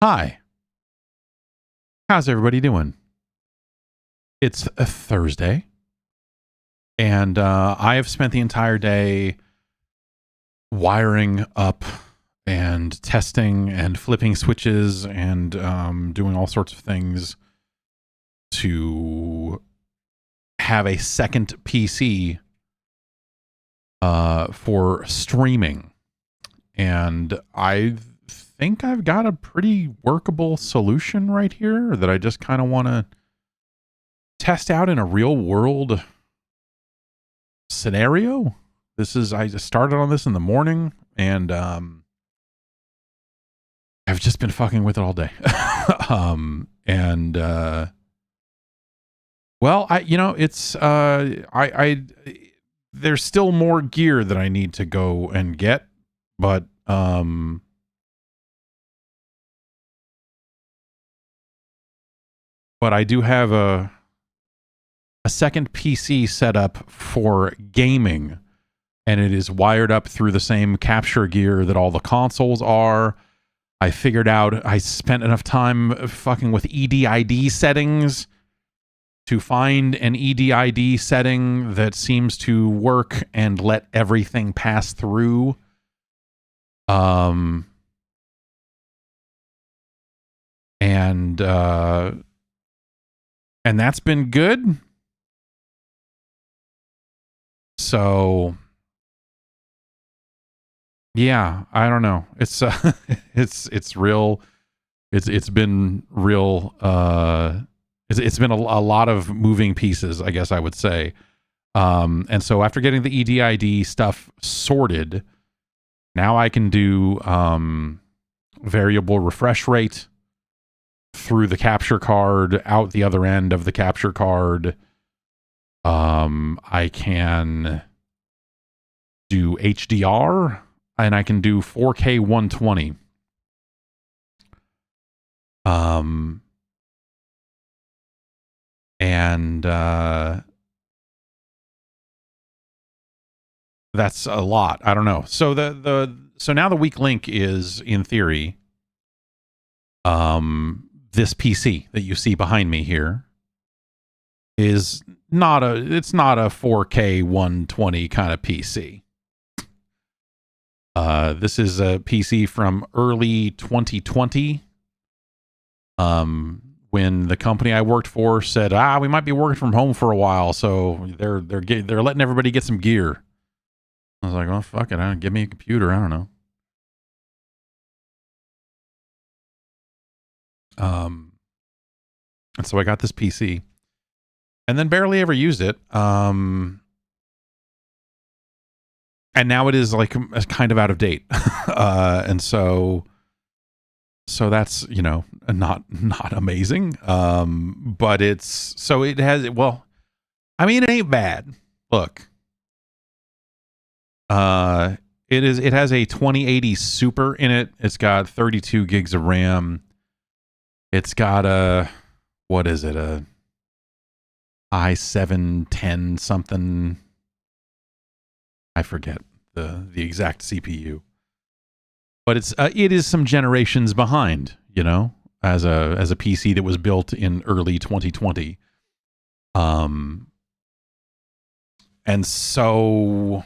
Hi, how's everybody doing? It's a Thursday, and I have spent the entire day wiring up and testing and flipping switches and doing all sorts of things to have a second PC for streaming. And I think I've got a pretty workable solution right here that I just kind of want to test out in a real world scenario. I just started on this in the morning, and I've just been fucking with it all day. And well, I there's still more gear that I need to go and get, but I do have a second PC set up for gaming, and it is wired up through the same capture gear that all the consoles are. I figured out, I spent enough time fucking with EDID settings to find an EDID setting that seems to work and let everything pass through. And that's been good. So yeah, I don't know. It's it's real. It's been real. It's been a lot of moving pieces, I guess I would say. And so after getting the EDID stuff sorted, now I can do variable refresh rate through the capture card, out the other end of the capture card. I can do HDR, and I can do 4K 120. And that's a lot. I don't know. So so now the weak link is, in theory, this PC that you see behind me here is not a 4K 120 kind of PC. This is a PC from early 2020. When the company I worked for said, we might be working from home for a while, so they're letting everybody get some gear. I was like, well, fuck it, give me a computer. I don't know. And so I got this PC, and then barely ever used it. And now it is like kind of out of date. And so that's, not amazing. But it has, well, I mean, it ain't bad. Look, it has a 2080 Super in it. It's got 32 gigs of RAM. It's got what is it? A i7-10 something. I forget the exact CPU. But it is some generations behind, as a PC that was built in early 2020. And so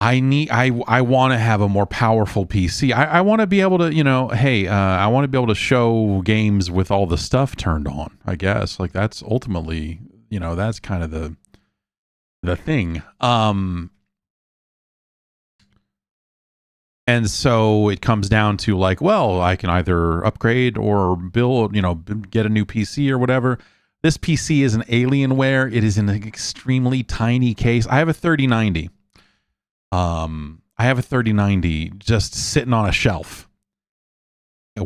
I want to have a more powerful PC. I want to be able to, I want to be able to show games with all the stuff turned on, I guess. Like, that's ultimately, that's kind of the thing. And so it comes down to like, well, I can either upgrade or build, get a new PC or whatever. This PC is an Alienware. It is in an extremely tiny case. I have a 3090. I have a 3090 just sitting on a shelf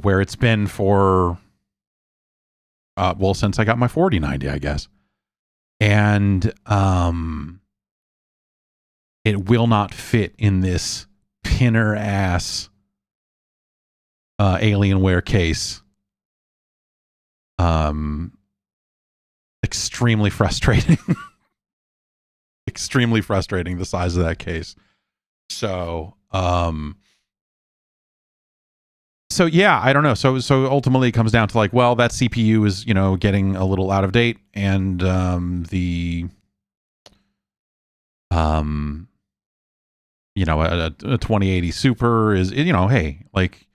where it's been for, since I got my 4090, I guess. And it will not fit in this pinner ass Alienware case. Extremely frustrating. Extremely frustrating, the size of that case. So So yeah, I don't know. So ultimately it comes down to like, well, that CPU is, getting a little out of date, and the a 2080 Super is, hey, like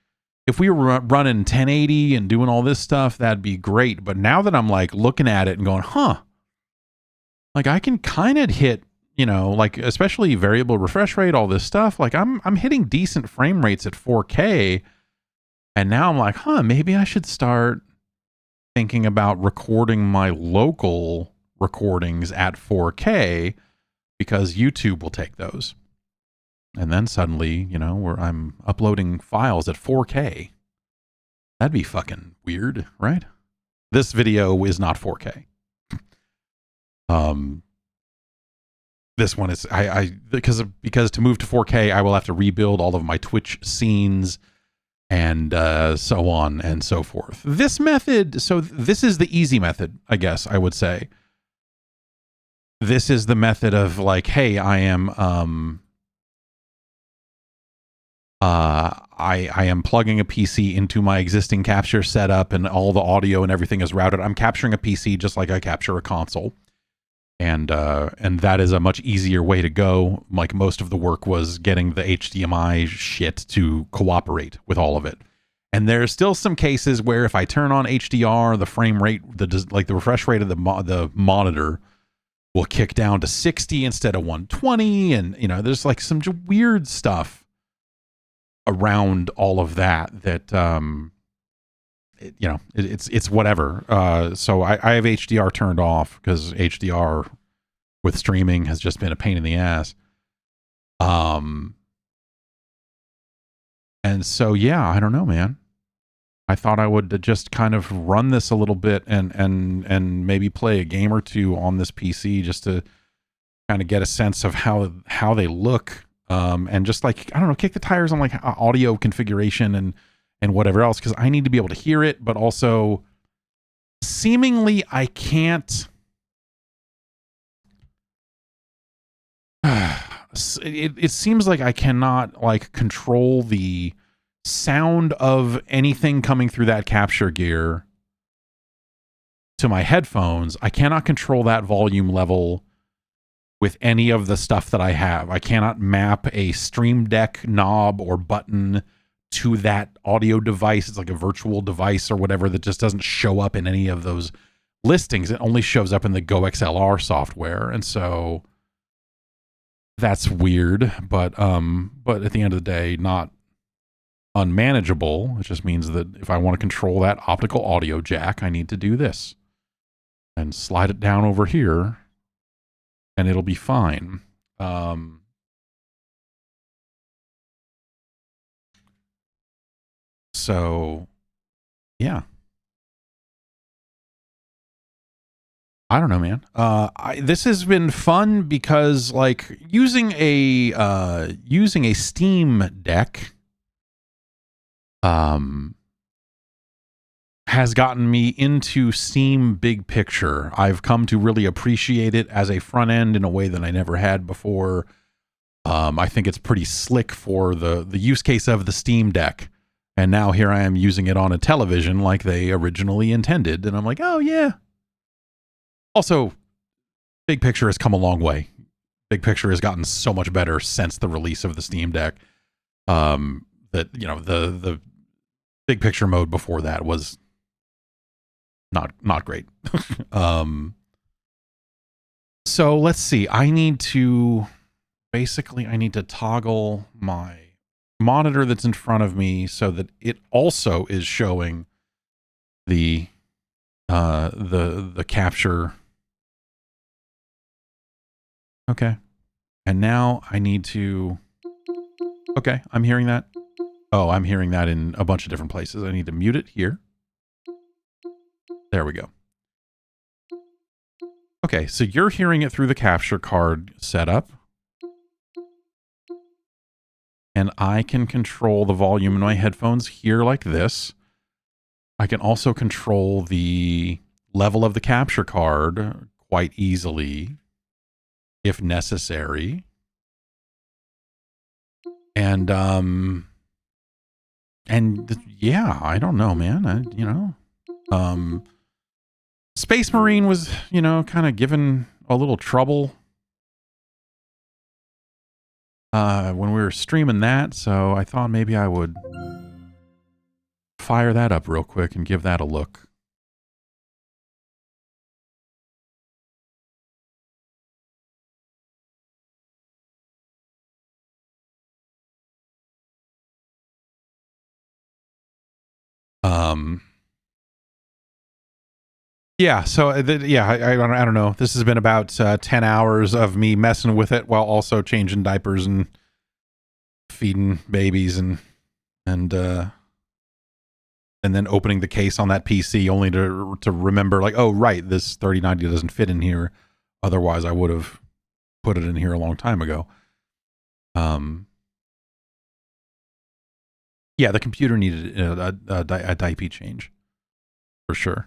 if we were running 1080 and doing all this stuff, that'd be great. But now that I'm like looking at it and going, like I can kind of hit, like especially variable refresh rate, all this stuff, like I'm hitting decent frame rates at 4K. And now I'm like, maybe I should start thinking about recording my local recordings at 4K, because YouTube will take those. And then suddenly, where I'm uploading files at 4K. That'd be fucking weird, right? This video is not 4K. This one is because to move to 4K, I will have to rebuild all of my Twitch scenes and so on and so forth. This method, so this is the easy method, I guess I would say. This is the method of like, hey, I am I am plugging a PC into my existing capture setup, and all the audio and everything is routed. I'm capturing a PC just like I capture a console. And that is a much easier way to go. Like most of the work was getting the HDMI shit to cooperate with all of it. And there's still some cases where if I turn on HDR, the frame rate, the refresh rate of the monitor will kick down to 60 instead of 120. And, there's like some weird stuff around all of that it's whatever. So I have HDR turned off because HDR with streaming has just been a pain in the ass. And so, yeah, I don't know, man. I thought I would just kind of run this a little bit and maybe play a game or two on this PC just to kind of get a sense of how they look. And just like, I don't know, kick the tires on like audio configuration and whatever else, because I need to be able to hear it, but also seemingly I can't. It seems like I cannot like control the sound of anything coming through that capture gear to my headphones. I cannot control that volume level with any of the stuff that I have. I cannot map a Stream Deck knob or button to that audio device. It's like a virtual device or whatever that just doesn't show up in any of those listings. It only shows up in the GoXLR software. And so that's weird, but at the end of the day, not unmanageable. It just means that if I want to control that optical audio jack, I need to do this and slide it down over here, and it'll be fine. So, yeah. I don't know, man. This has been fun because, like, using a Steam Deck, has gotten me into Steam Big Picture. I've come to really appreciate it as a front end in a way that I never had before. I think it's pretty slick for the use case of the Steam Deck. And now here I am using it on a television like they originally intended. And I'm like, oh, yeah. Also, Big Picture has come a long way. Big Picture has gotten so much better since the release of the Steam Deck. That, the Big Picture mode before that was not great. So let's see. I need to toggle my monitor that's in front of me so that it also is showing the capture. Okay. And now I need to, okay, I'm hearing that. Oh, I'm hearing that in a bunch of different places. I need to mute it here. There we go. Okay, so you're hearing it through the capture card setup. And I can control the volume in my headphones here like this. I can also control the level of the capture card quite easily, if necessary. And And yeah, I don't know, man. Space Marine was, kind of given a little trouble when we were streaming that, so I thought maybe I would fire that up real quick and give that a look. Yeah, so I don't know. This has been about 10 hours of me messing with it while also changing diapers and feeding babies and then opening the case on that PC only to remember, like, oh right, this 3090 doesn't fit in here. Otherwise, I would have put it in here a long time ago. Yeah, the computer needed a diaper change for sure.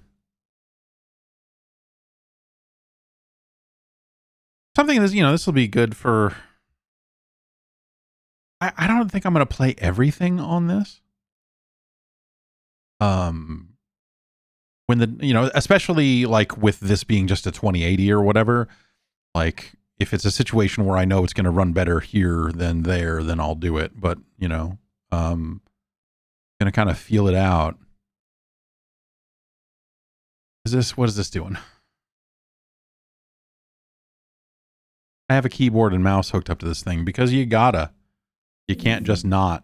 Something that's, this will be good for. I don't think I'm going to play everything on this. When especially like with this being just a 2080 or whatever, like if it's a situation where I know it's going to run better here than there, then I'll do it. But, going to kind of feel it out. What is this doing? I have a keyboard and mouse hooked up to this thing because you can't just not.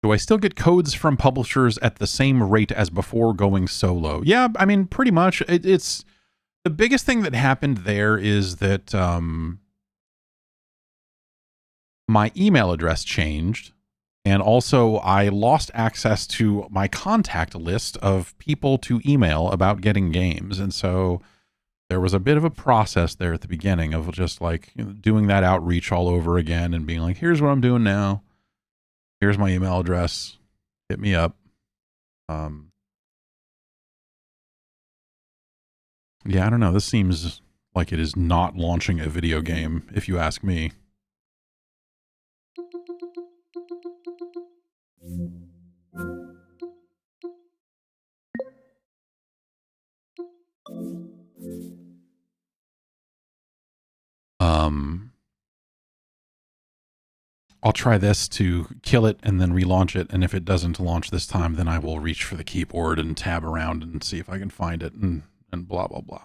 Do I still get codes from publishers at the same rate as before going solo? Yeah, I mean, pretty much. It's the biggest thing that happened there is that my email address changed. And also, I lost access to my contact list of people to email about getting games. And so there was a bit of a process there at the beginning of just like doing that outreach all over again and being like, here's what I'm doing now. Here's my email address. Hit me up. Yeah, I don't know. This seems like it is not launching a video game, if you ask me. I'll try this to kill it and then relaunch it. And if it doesn't launch this time, then I will reach for the keyboard and tab around and see if I can find it and blah, blah, blah.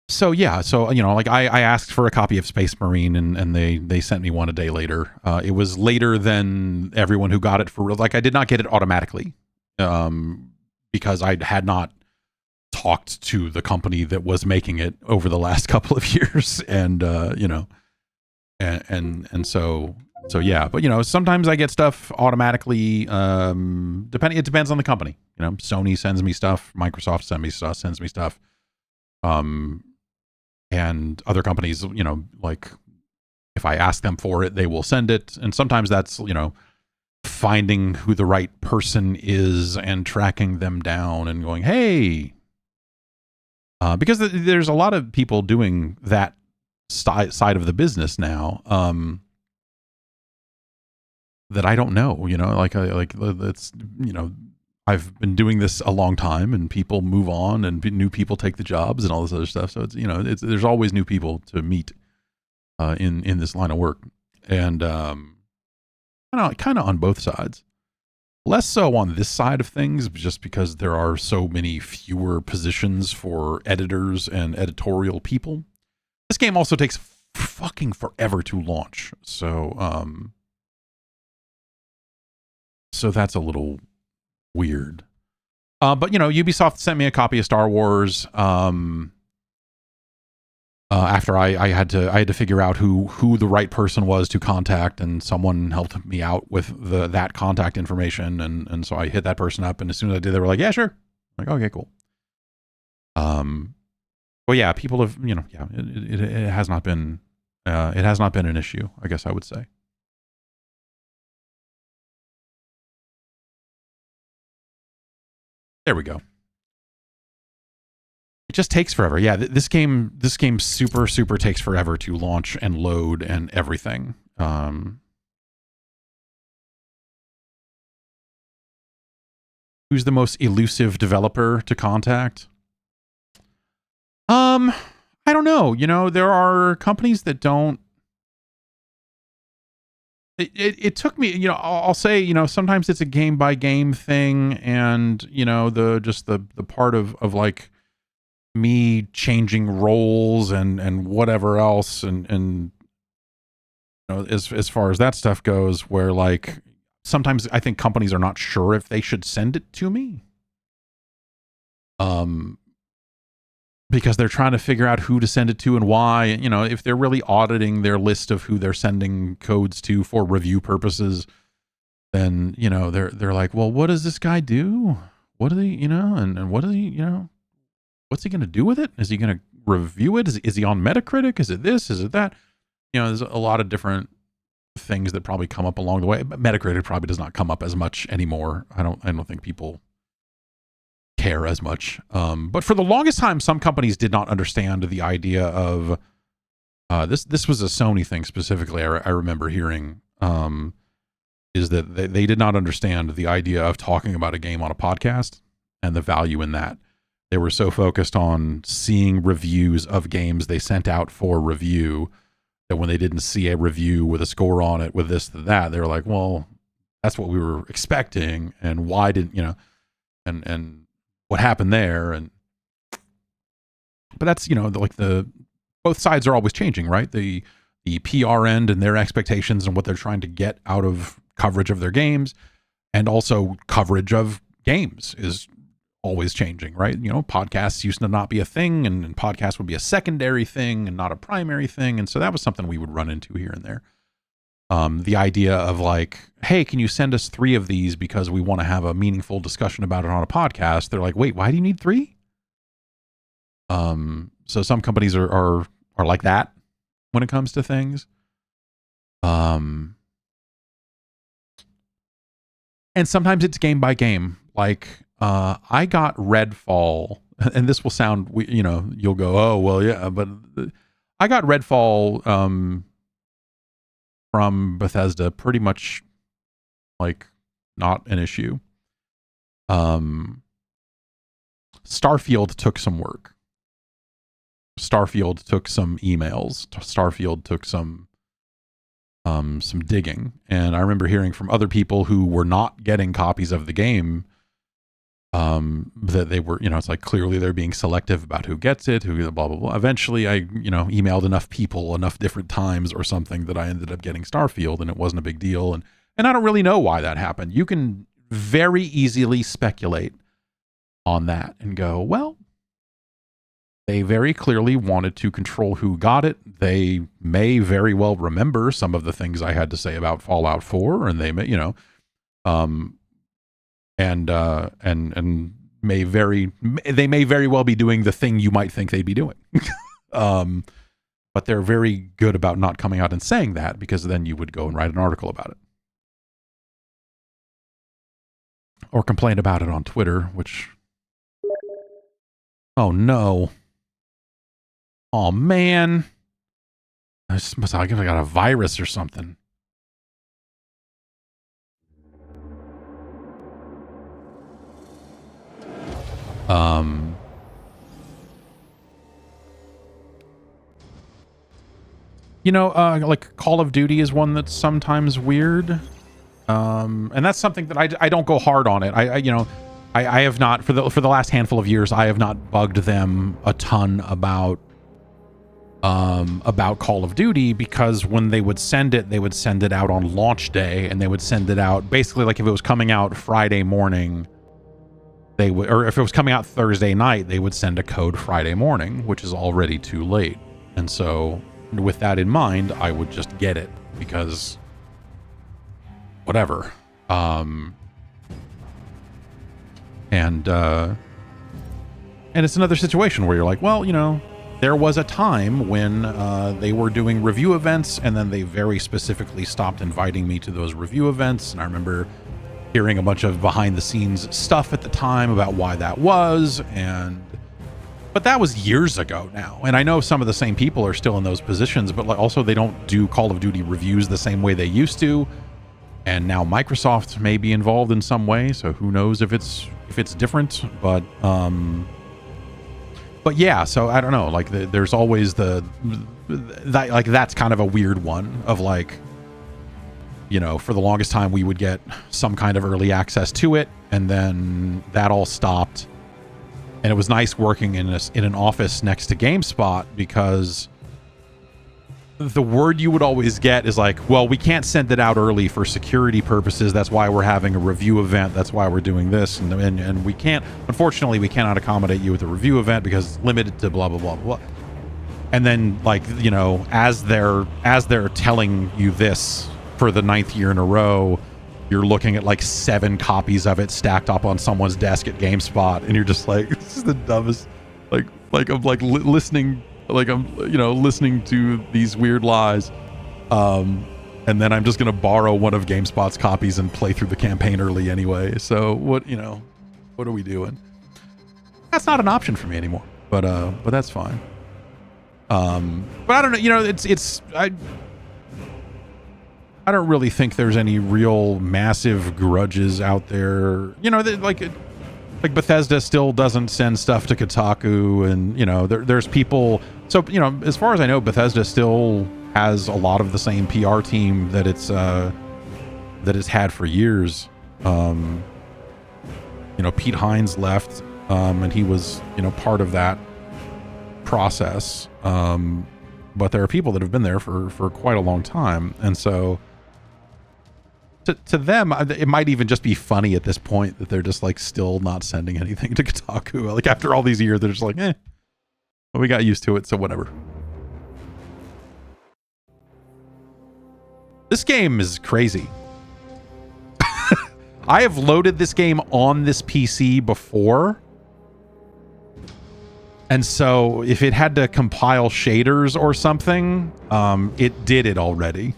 So yeah, so like I asked for a copy of Space Marine and they sent me one a day later. It was later than everyone who got it for real. Like I did not get it automatically, because I had not talked to the company that was making it over the last couple of years, and so yeah. But sometimes I get stuff automatically. It depends on the company. Sony sends me stuff, Microsoft sends me stuff. And other companies, like if I ask them for it, they will send it. And sometimes that's, finding who the right person is and tracking them down and going, hey, because there's a lot of people doing that side of the business now, that I don't know, like it's, I've been doing this a long time and people move on and new people take the jobs and all this other stuff. So it's, there's always new people to meet in this line of work. And kind of on both sides. Less so on this side of things, just because there are so many fewer positions for editors and editorial people. This game also takes fucking forever to launch. So that's a little weird. But Ubisoft sent me a copy of Star Wars after I had to figure out who the right person was to contact, and someone helped me out with that contact information, and so I hit that person up, and as soon as I did, they were like, yeah, sure. I'm like, okay, cool. Well, yeah, people have, it has not been an issue, I guess I would say. There we go. It just takes forever. Yeah, this game super takes forever to launch and load and everything. Who's the most elusive developer to contact? I don't know. You know, there are companies that don't. It took me, you know, I'll say, you know, sometimes it's a game by game thing, and you know, the part of like me changing roles and whatever else, and you know, as far as that stuff goes, where like sometimes I think companies are not sure if they should send it to me. Because they're trying to figure out who to send it to and why. You know, if they're really auditing their list of who they're sending codes to for review purposes, then, you know, they're like, well, what does this guy do? What do they, you know, and what is he, you know, what's he going to do with it? Is he going to review it? Is he on Metacritic? Is it this? Is it that? You know, there's a lot of different things that probably come up along the way. But Metacritic probably does not come up as much anymore. I don't think people care as much. But for the longest time, some companies did not understand the idea of this was a Sony thing specifically. I remember hearing is that they did not understand the idea of talking about a game on a podcast and the value in that. They were so focused on seeing reviews of games they sent out for review that when they didn't see a review with a score on it with this, that, they were like, well, that's what we were expecting. And why didn't, you know, and what happened there. And but that's, you know, like both sides are always changing, right? The PR end and their expectations and what they're trying to get out of coverage of their games, and also coverage of games is always changing, right? You know, podcasts used to not be a thing, and podcasts would be a secondary thing and not a primary thing, and so that was something we would run into here and there. The idea of like, hey, can you send us 3 of these because we want to have a meaningful discussion about it on a podcast? They're like, wait, why do you need 3? So some companies are like that when it comes to things. And sometimes it's game by game. Like, I got Redfall, and this will sound, you know, you'll go, oh, well, yeah, but I got Redfall, from Bethesda pretty much like not an issue. Starfield took some work. Starfield took some emails. Starfield took some digging. And I remember hearing from other people who were not getting copies of the game, that they were, you know, it's like clearly they're being selective about who gets it, who blah, blah, blah. Eventually I, you know, emailed enough people enough different times or something that I ended up getting Starfield, and it wasn't a big deal. And I don't really know why that happened. You can very easily speculate on that and go, well, they very clearly wanted to control who got it. They may very well remember some of the things I had to say about Fallout 4, and they may, you know, and may very well be doing the thing you might think they'd be doing. But they're very good about not coming out and saying that, because then you would go and write an article about it. Or complain about it on Twitter, which... Oh, no. Oh, man. I got a virus or something. You know, like Call of Duty is one that's sometimes weird. And that's something that I don't go hard on it. I have not, for the last handful of years, I have not bugged them a ton about Call of Duty, because when they would send it out on launch day, and they would send it out basically like if it was coming out Friday morning, they would, or if it was coming out Thursday night, they would send a code Friday morning, which is already too late. And so with that in mind, I would just get it, because whatever. And it's another situation where you're like, well, you know, there was a time when they were doing review events, and then they very specifically stopped inviting me to those review events. And I remember hearing a bunch of behind the scenes stuff at the time about why that was, but that was years ago now. And I know some of the same people are still in those positions, but also they don't do Call of Duty reviews the same way they used to. And now Microsoft may be involved in some way, so who knows if it's different. But yeah, so I don't know. Like there's always that's kind of a weird one of like, you know, for the longest time we would get some kind of early access to it, and then that all stopped. And it was nice working in an office next to GameSpot, because the word you would always get is like, well, we can't send it out early for security purposes. That's why we're having a review event. That's why we're doing this. And we can't, unfortunately, we cannot accommodate you with a review event because it's limited to blah, blah, blah, blah. And then, like, you know, as they're telling you this for the 9th year in a row, you're looking at like 7 copies of it stacked up on someone's desk at GameSpot, and you're just like, this is the dumbest. Like I'm like listening, like I'm, you know, listening to these weird lies, and then I'm just gonna borrow one of GameSpot's copies and play through the campaign early anyway. So what are we doing? That's not an option for me anymore. But that's fine. But I don't know. You know, I don't really think there's any real massive grudges out there. You know, like Bethesda still doesn't send stuff to Kotaku, and, you know, there's people. So, you know, as far as I know, Bethesda still has a lot of the same PR team that it's had for years. You know, Pete Hines left, and he was, you know, part of that process. But there are people that have been there for quite a long time, and so to them, it might even just be funny at this point that they're just like still not sending anything to Kotaku. Like after all these years, they're just like, well, we got used to it, so whatever. This game is crazy. I have loaded this game on this PC before. And so if it had to compile shaders or something, it did it already.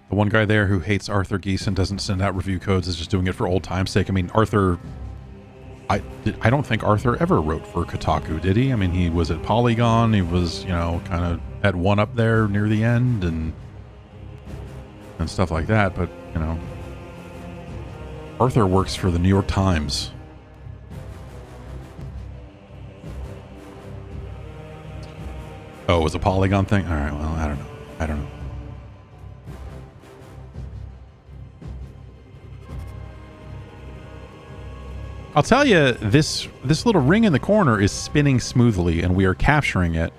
The one guy there who hates Arthur Geese and doesn't send out review codes is just doing it for old time's sake. I mean, Arthur... I don't think Arthur ever wrote for Kotaku, did he? I mean, he was at Polygon. He was, you know, kind of at one up there near the end and stuff like that. But, you know, Arthur works for the New York Times. Oh, it was a Polygon thing? All right, well, I don't know. I'll tell you, this little ring in the corner is spinning smoothly, and we are capturing it.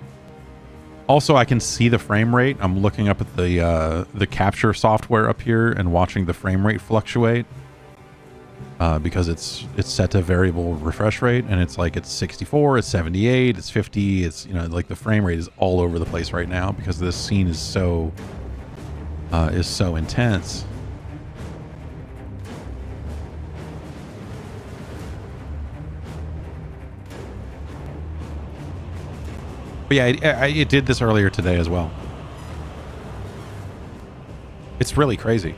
Also, I can see the frame rate. I'm looking up at the capture software up here and watching the frame rate fluctuate, because it's set to variable refresh rate, and it's like it's 64, it's 78, it's 50. It's, you know, like the frame rate is all over the place right now because this scene is so intense. But yeah, it did this earlier today as well. It's really crazy.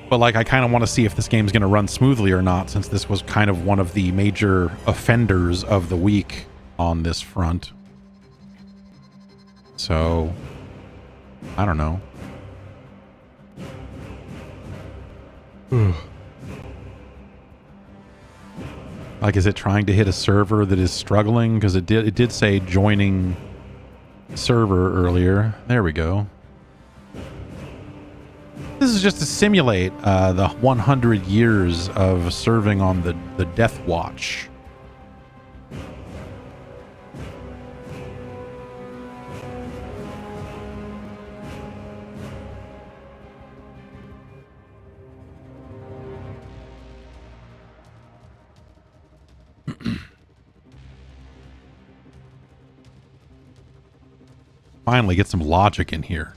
But like, I kind of want to see if this game's going to run smoothly or not, since this was kind of one of the major offenders of the week on this front. So, I don't know. Like, is it trying to hit a server that is struggling? Because it did say joining server earlier. There we go. This is just to simulate the 100 years of serving on the Death Watch. Finally get some logic in here.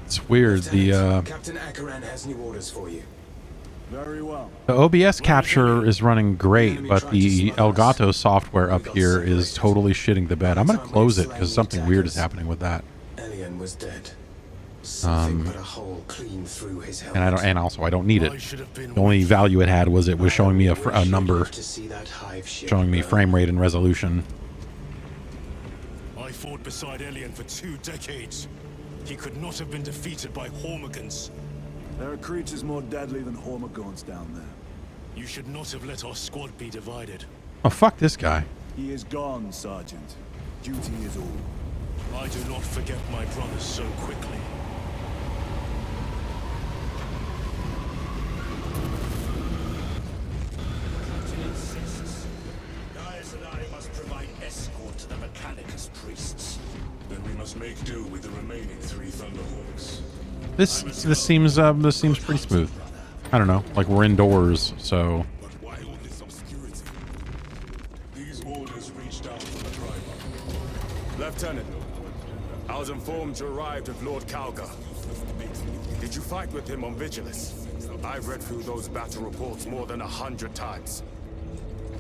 It's weird. Captain Akaran has new orders for you. Very well. The OBS capture is running great, but the Elgato software up here is totally shitting the bed. I'm gonna close it because something weird is happening with that. Alien was dead. Something put a hole clean through his helmet. And I don't need it. The only value it had was showing me a number, showing me frame rate and resolution. I fought beside Alien for 2 decades. He could not have been defeated by Hormigans. There are creatures more deadly than Hormigons down there. You should not have let our squad be divided. Oh, fuck this guy. He is gone, Sergeant. Duty is all. I do not forget my brothers so quickly. Gaius and I must provide escort to the Mechanicus priests. Then we must make do with the remaining 3 Thunderhawks. This seems pretty smooth. I don't know, like we're indoors, so. But why all this obscurity? These orders reached out from the driver. Lieutenant, I was informed you arrived with Lord Kalga. Did you fight with him on Vigilus? I've read through those battle reports more than 100 times.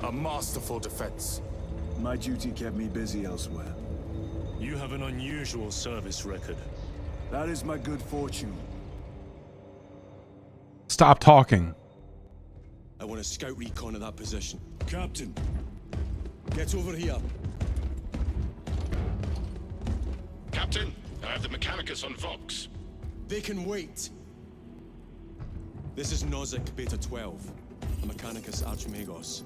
A masterful defense. My duty kept me busy elsewhere. You have an unusual service record. That is my good fortune. Stop talking. I want a scout recon of that position. Captain, Get over here. Captain, I have the Mechanicus on Vox. They can wait. This is Nozick Beta 12, a Mechanicus Archimagos.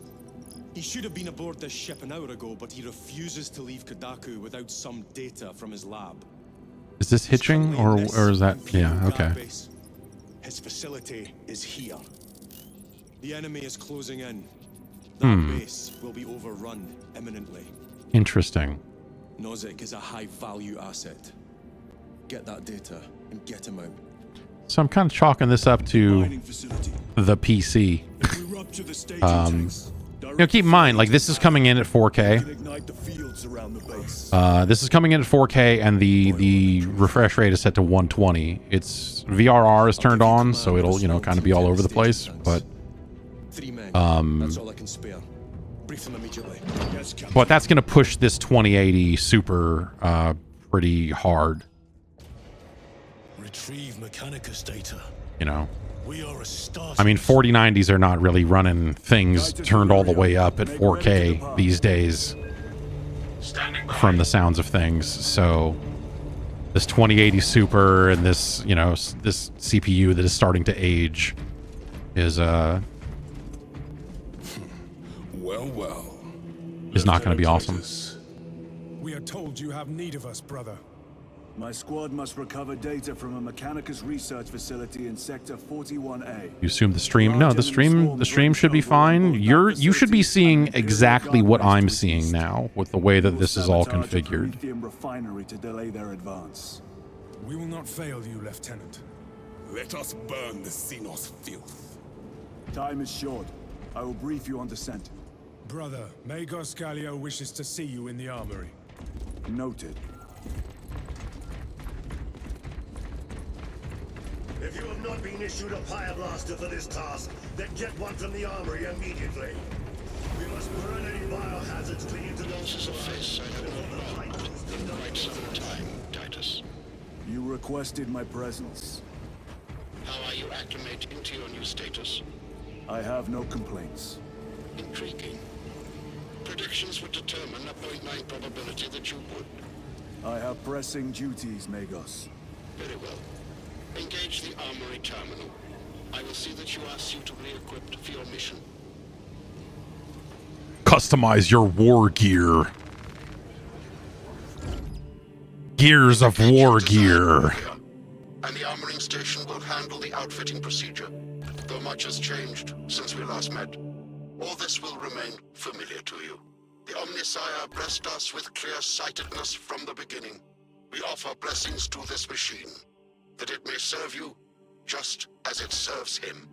He should have been aboard this ship an hour ago, but he refuses to leave Kadaku without some data from his lab. Is this hitching or is that? Yeah, okay. His facility is here. The enemy is closing in. That base will be overrun imminently. Interesting. Nozick is a high-value asset. Get that data and get him out. So I'm kind of chalking this up to Mining facility. the PC. If we rupture the staging tanks, You know, keep in mind, like this is coming in at 4K. ignite the fields around the base. This is coming in at 4K, and the refresh rate is set to 120. Its VRR is turned on, so it'll kind of be all over the place. But 3 men. That's all I can spare. Brief them immediately. Yes, Captain. but that's gonna push this 2080 super pretty hard. Retrieve Mechanicus data. You know. We are a start. I mean, 4090s are not really running things turned all the way up at 4K these days, from the sounds of things. So this 2080 Super and this, this CPU that is starting to age is Well. not going to be awesome. Titus, We are told you have need of us, brother. My squad must recover data from a Mechanicus research facility in Sector 41A. You assume the stream? No, the stream should be fine. You should be seeing exactly what I'm seeing now with the way that this is all configured. Refinery to delay their advance. We will not fail you, Lieutenant. let us burn the Xenos filth. Time is short. I will brief you on descent. Brother, Magos Gallio wishes to see you in the armory. Noted. If you have not been issued a Pyre Blaster for this task, then get one from the armory immediately. We must burn any biohazards clinging to those This is a face I have not known in quite some time, Titus. You requested my presence. How are you acclimating to your new status? I have no complaints. Intriguing. Predictions would determine a 0.9 probability that you would. I have pressing duties, Magos. Very well. Engage the armory terminal. I will see that you are suitably equipped for your mission. Customize your war gear. Gears of war gear. and the armoring station will handle the outfitting procedure. Though much has changed since we last met, all this will remain familiar to you. The Omnisire blessed us with clear-sightedness from the beginning. We offer blessings to this machine, that it may serve you just as it serves him.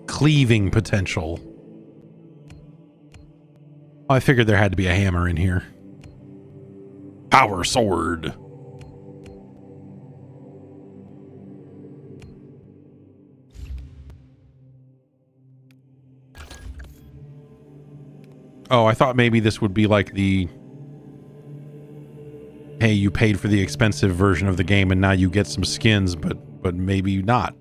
Cleaving potential. I figured there had to be a hammer in here. Power sword. Oh, I thought maybe this would be like the, hey, you paid for the expensive version of the game and now you get some skins, but maybe not.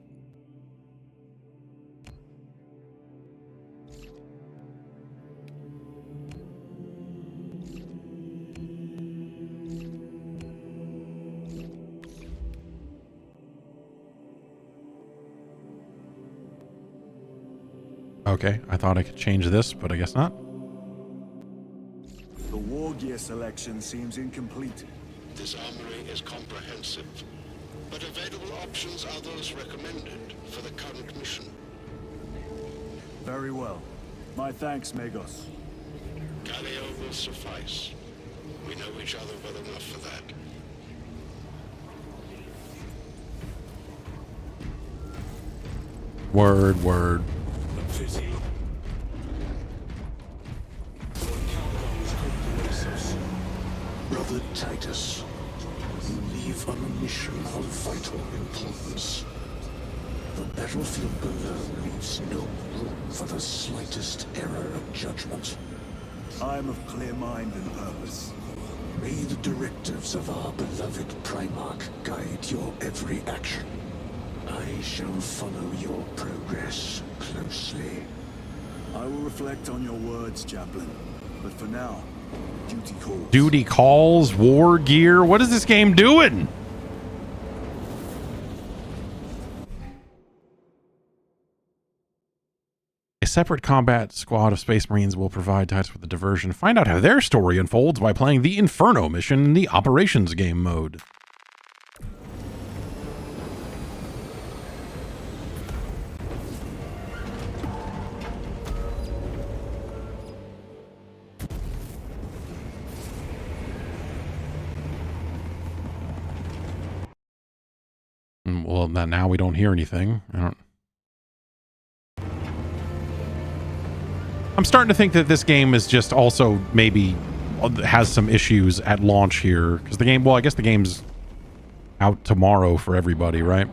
Okay, I thought I could change this, but I guess not. The war gear selection seems incomplete. This armory is comprehensive, but available options are those recommended for the current mission. Very well. My thanks, Magos. Galio will suffice. We know each other well enough for that. Word. Brother Titus, you leave on a mission of vital importance. The battlefield below leaves no room for the slightest error of judgment. I am of clear mind and purpose. May the directives of our beloved Primarch guide your every action. I shall follow your progress closely. I will reflect on your words, Chaplain. But for now, duty calls. Duty calls, war gear. What is this game doing? A separate combat squad of Space Marines will provide Titus with a diversion. Find out how their story unfolds by playing the Inferno mission in the Operations game mode. Well, now we don't hear anything. I'm starting to think that this game is just also maybe has some issues at launch here. Because the game, well, I guess the game's out tomorrow for everybody, right?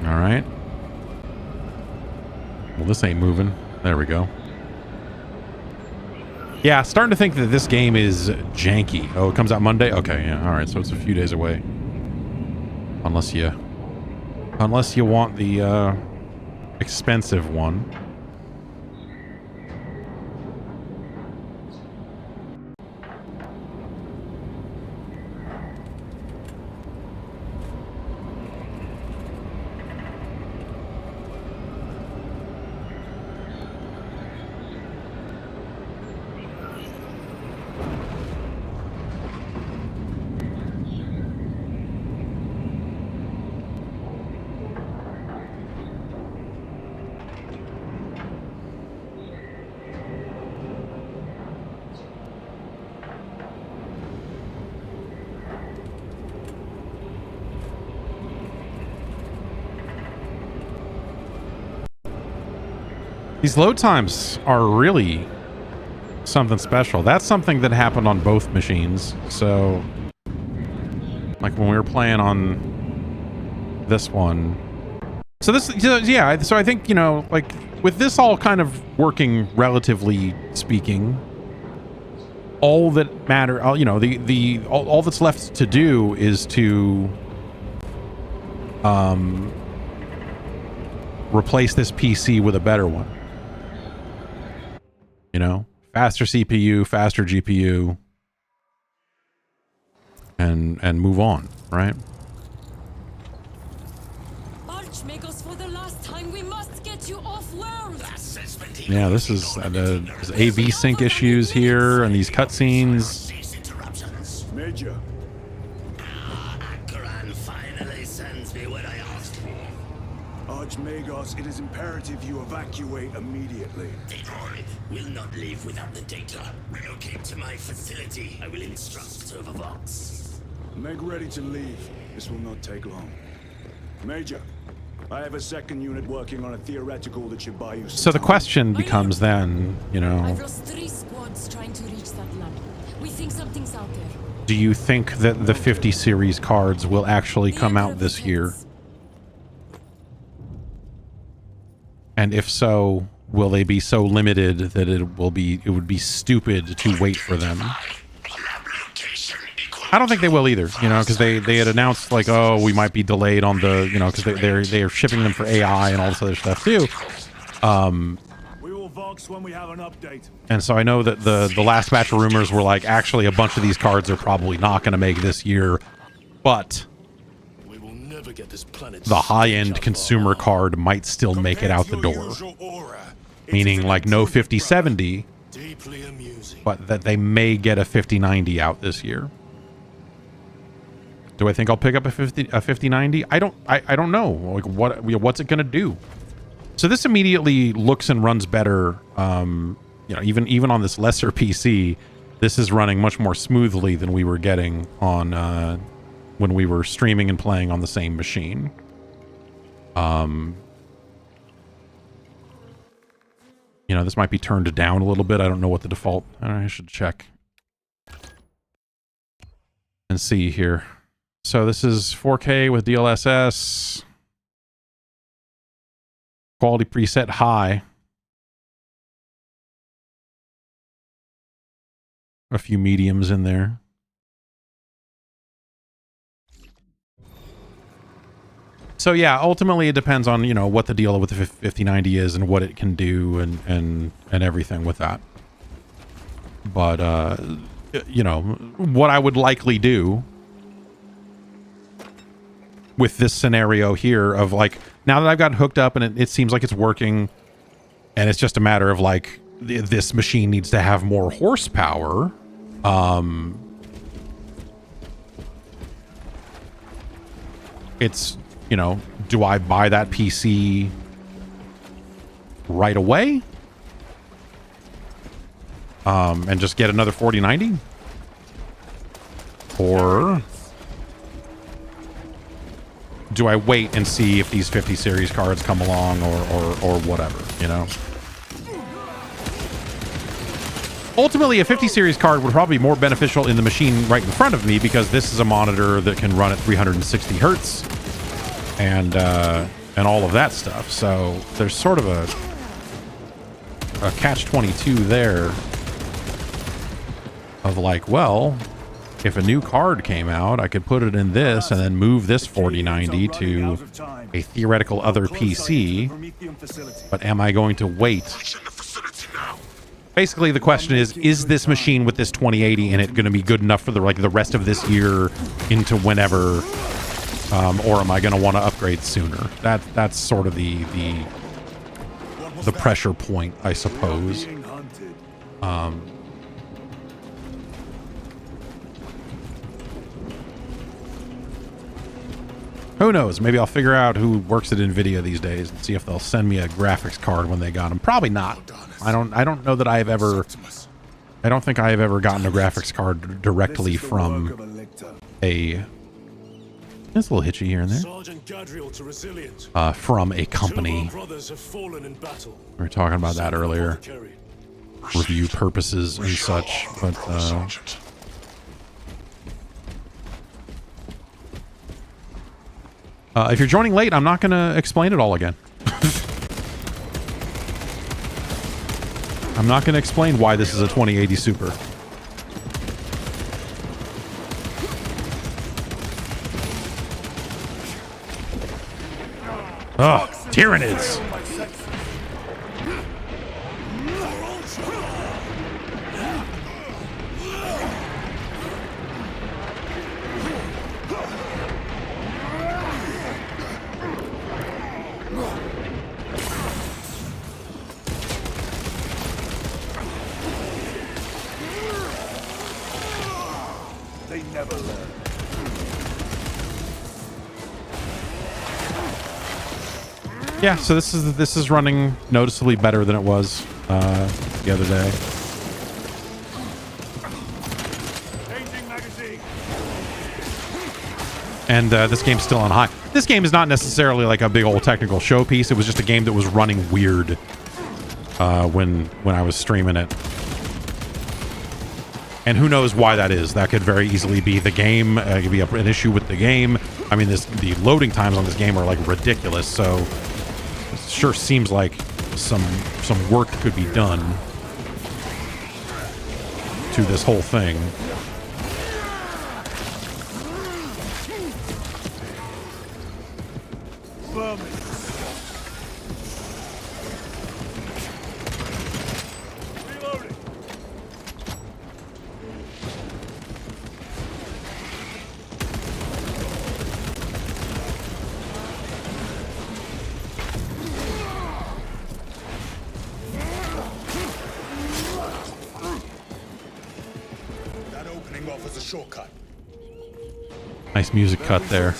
All right. Well, this ain't moving. There we go. Yeah, starting to think that this game is janky. Oh, it comes out Monday? Okay, yeah. All right, so it's a few days away. Unless you want the expensive one. These load times are really something special. That's something that happened on both machines. So, like when we were playing on this one. So this, yeah, so I think, you know, like, with this all kind of working relatively speaking, all that matter, you know, all that's left to do is to replace this PC with a better one. You know, faster CPU, faster GPU, and move on, right? Archmagos, for the last time, we must get you off-world. Yeah, this is there's AV sync issues here and these cutscenes. Major. Akran finally sends me what I asked for. Archmagos, it is imperative you evacuate immediately. Detroit will not leave without the data. Relocate to my facility. I will instruct Servervox. Make ready to leave. This will not take long. Major, I have a second unit working on a theoretical that should buy you some So the time. question becomes then, you know, I've lost 3 squads trying to reach that lab. We think something's out there. do you think that the 50 series cards will actually come out this year? And if so, will they be so limited that it would be stupid to wait for them? I don't think they will either, you know, because they had announced like, oh, we might be delayed on the, you know, because they're shipping them for AI and all this other stuff too. We will Vox when we have an update. And so I know that the last batch of rumors were like, actually, a bunch of these cards are probably not going to make this year, but We will never get this planet the high-end consumer card might still make it out the door. Meaning like no 5070, deeply amusing. but that they may get a 5090 out this year. Do I think I'll pick up a 5090? I don't know. Like what's it gonna do? So this immediately looks and runs better. You know, even on this lesser PC, this is running much more smoothly than we were getting on when we were streaming and playing on the same machine. You know, this might be turned down a little bit. I don't know what the default. I should check and see here. So this is 4K with DLSS. Quality preset high. A few mediums in there. So yeah, ultimately it depends on, you know, what the deal with the 5090 is and what it can do and everything with that. But you know, what I would likely do with this scenario here of like, now that I've gotten hooked up and it seems like it's working, and it's just a matter of like, this machine needs to have more horsepower. It's, you know, do I buy that PC right away? And just get another 4090? Or do I wait and see if these 50 series cards come along or whatever, you know? Ultimately, a 50 series card would probably be more beneficial in the machine right in front of me, because this is a monitor that can run at 360 hertz and all of that stuff. So there's sort of a catch-22 there of like, well, if a new card came out, I could put it in this and then move this 4090 to a theoretical other PC. But am I going to wait? Basically, the question is this machine with this 2080 in it going to be good enough for the rest of this year into whenever, or am I going to want to upgrade sooner? That's sort of the pressure point, I suppose. Who knows? Maybe I'll figure out who works at NVIDIA these days and see if they'll send me a graphics card when they got them. Probably not. I don't know that I've ever. I don't think I have ever gotten a graphics card directly from a. It's a little hitchy here and there. From a company. We were talking about that earlier. Review purposes and such, but. If you're joining late, I'm not going to explain it all again. I'm not going to explain why this is a 2080 Super. Ugh, Tyranids. They never learn. Yeah, so this is running noticeably better than it was the other day. Changing magazine. And this game's still on high. This game is not necessarily like a big old technical showpiece. It was just a game that was running weird when I was streaming it. And who knows why that is. That could very easily be the game. It could be an issue with the game. I mean, the loading times on this game are like ridiculous. So it sure seems like some work could be done to this whole thing. That opening offers a shortcut. Nice music cut there.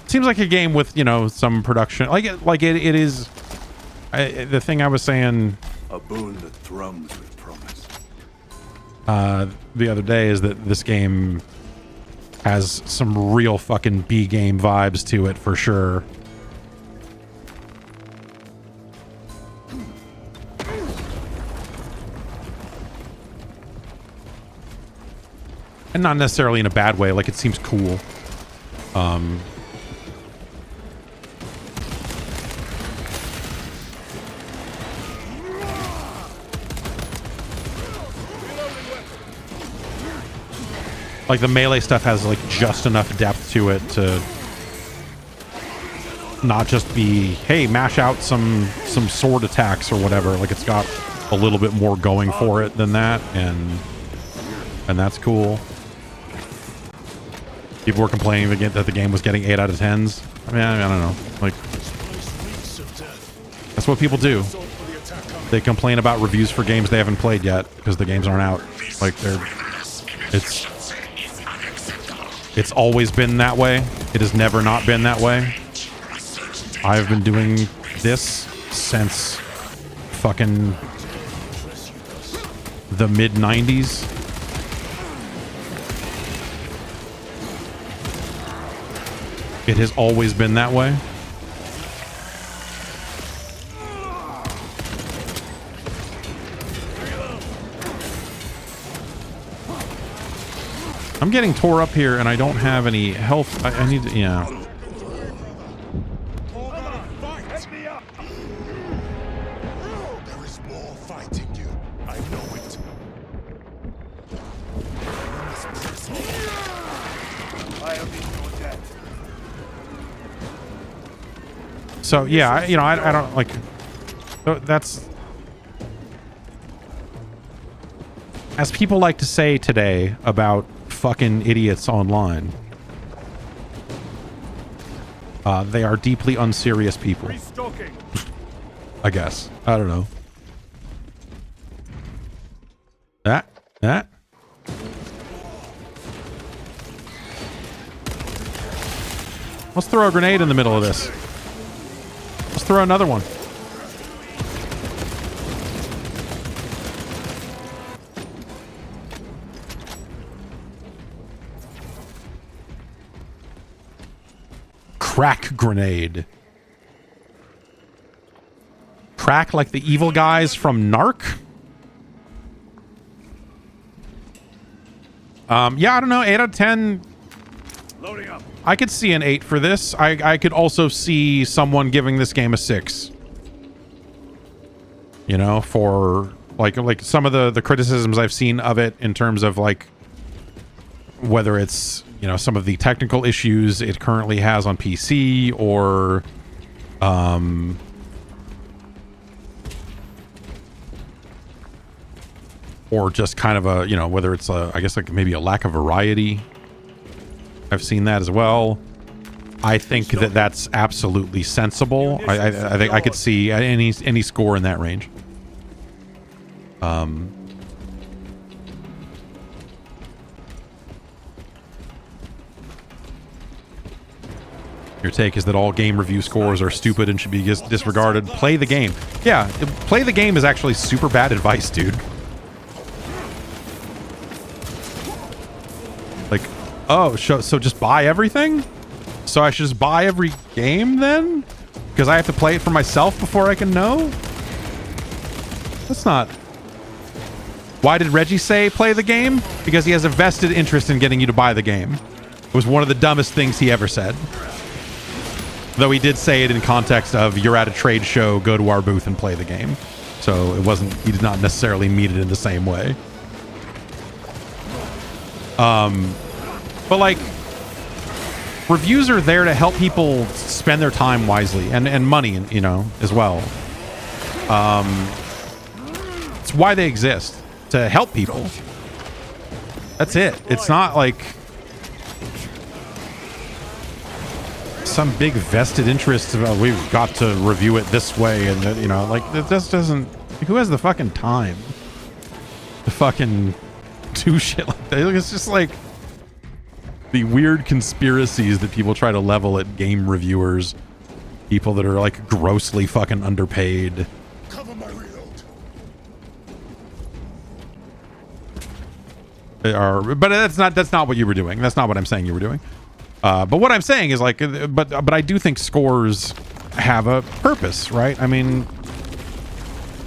Seems like a game with, you know, some production. Like it is. The thing I was saying A boon that thrums with promise. The other day is that this game has some real fucking B game vibes to it for sure. And not necessarily in a bad way, like it seems cool. Like the melee stuff has like just enough depth to it to not just be, hey, mash out some sword attacks or whatever. Like it's got a little bit more going for it than that, and that's cool. People were complaining that the game was getting 8 out of 10s. I mean, I don't know. Like, that's what people do. They complain about reviews for games they haven't played yet because the games aren't out. Like, it's always been that way. It has never not been that way. I've been doing this since fucking the mid-90s. It has always been that way. I'm getting tore up here and I don't have any health. I need to, yeah. There is more fighting you. I know it. I am in your debt. So yeah, I don't like. That's, as people like to say today about fucking idiots online. They are deeply unserious people. I guess. I don't know. That. Let's throw a grenade in the middle of this. Let's throw another one. Crack grenade. Crack like the evil guys from Narc? Yeah, I don't know. 8 out of 10. Loading up. I could see an 8 for this. I could also see someone giving this game a 6. You know, for like some of the criticisms I've seen of it in terms of like whether it's, you know, some of the technical issues it currently has on PC or just kind of a, you know, whether it's a, I guess like maybe a lack of variety. I've seen that as well. I think that that's absolutely sensible. I think I could see any score in that range. Your take is that all game review scores are stupid and should be disregarded. Play the game. Yeah, play the game is actually super bad advice, dude. Like, oh, so just buy everything? So I should just buy every game then? Because I have to play it for myself before I can know? That's not... Why did Reggie say play the game? Because he has a vested interest in getting you to buy the game. It was one of the dumbest things he ever said. Though he did say it in context of, you're at a trade show, go to our booth and play the game. So it wasn't, he did not necessarily mean it in the same way. But like, reviews are there to help people spend their time wisely and money, you know, as well. It's why they exist, to help people. That's it. It's not like some big vested interest of, we've got to review it this way, and you know, like, it just doesn't, who has the fucking time to fucking do shit like that? It's just like the weird conspiracies that people try to level at game reviewers, people that are like grossly fucking underpaid. Cover my reload. They are, but that's not what you were doing. That's not what I'm saying you were doing. But what I'm saying is like, but I do think scores have a purpose, right? I mean,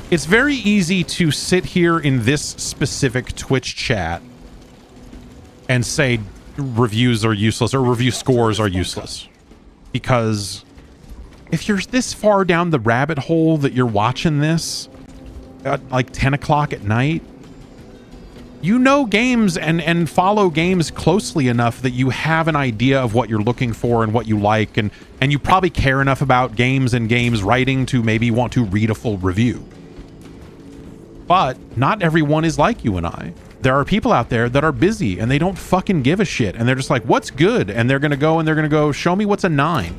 it's very easy to sit here in this specific Twitch chat and say reviews are useless or review scores are useless, because if you're this far down the rabbit hole that you're watching this at like 10 o'clock at night, you know games and follow games closely enough that you have an idea of what you're looking for and what you like, and you probably care enough about games and games writing to maybe want to read a full review. But not everyone is like you and I. There are people out there that are busy and they don't fucking give a shit, and they're just like, what's good? And they're gonna go show me what's a 9.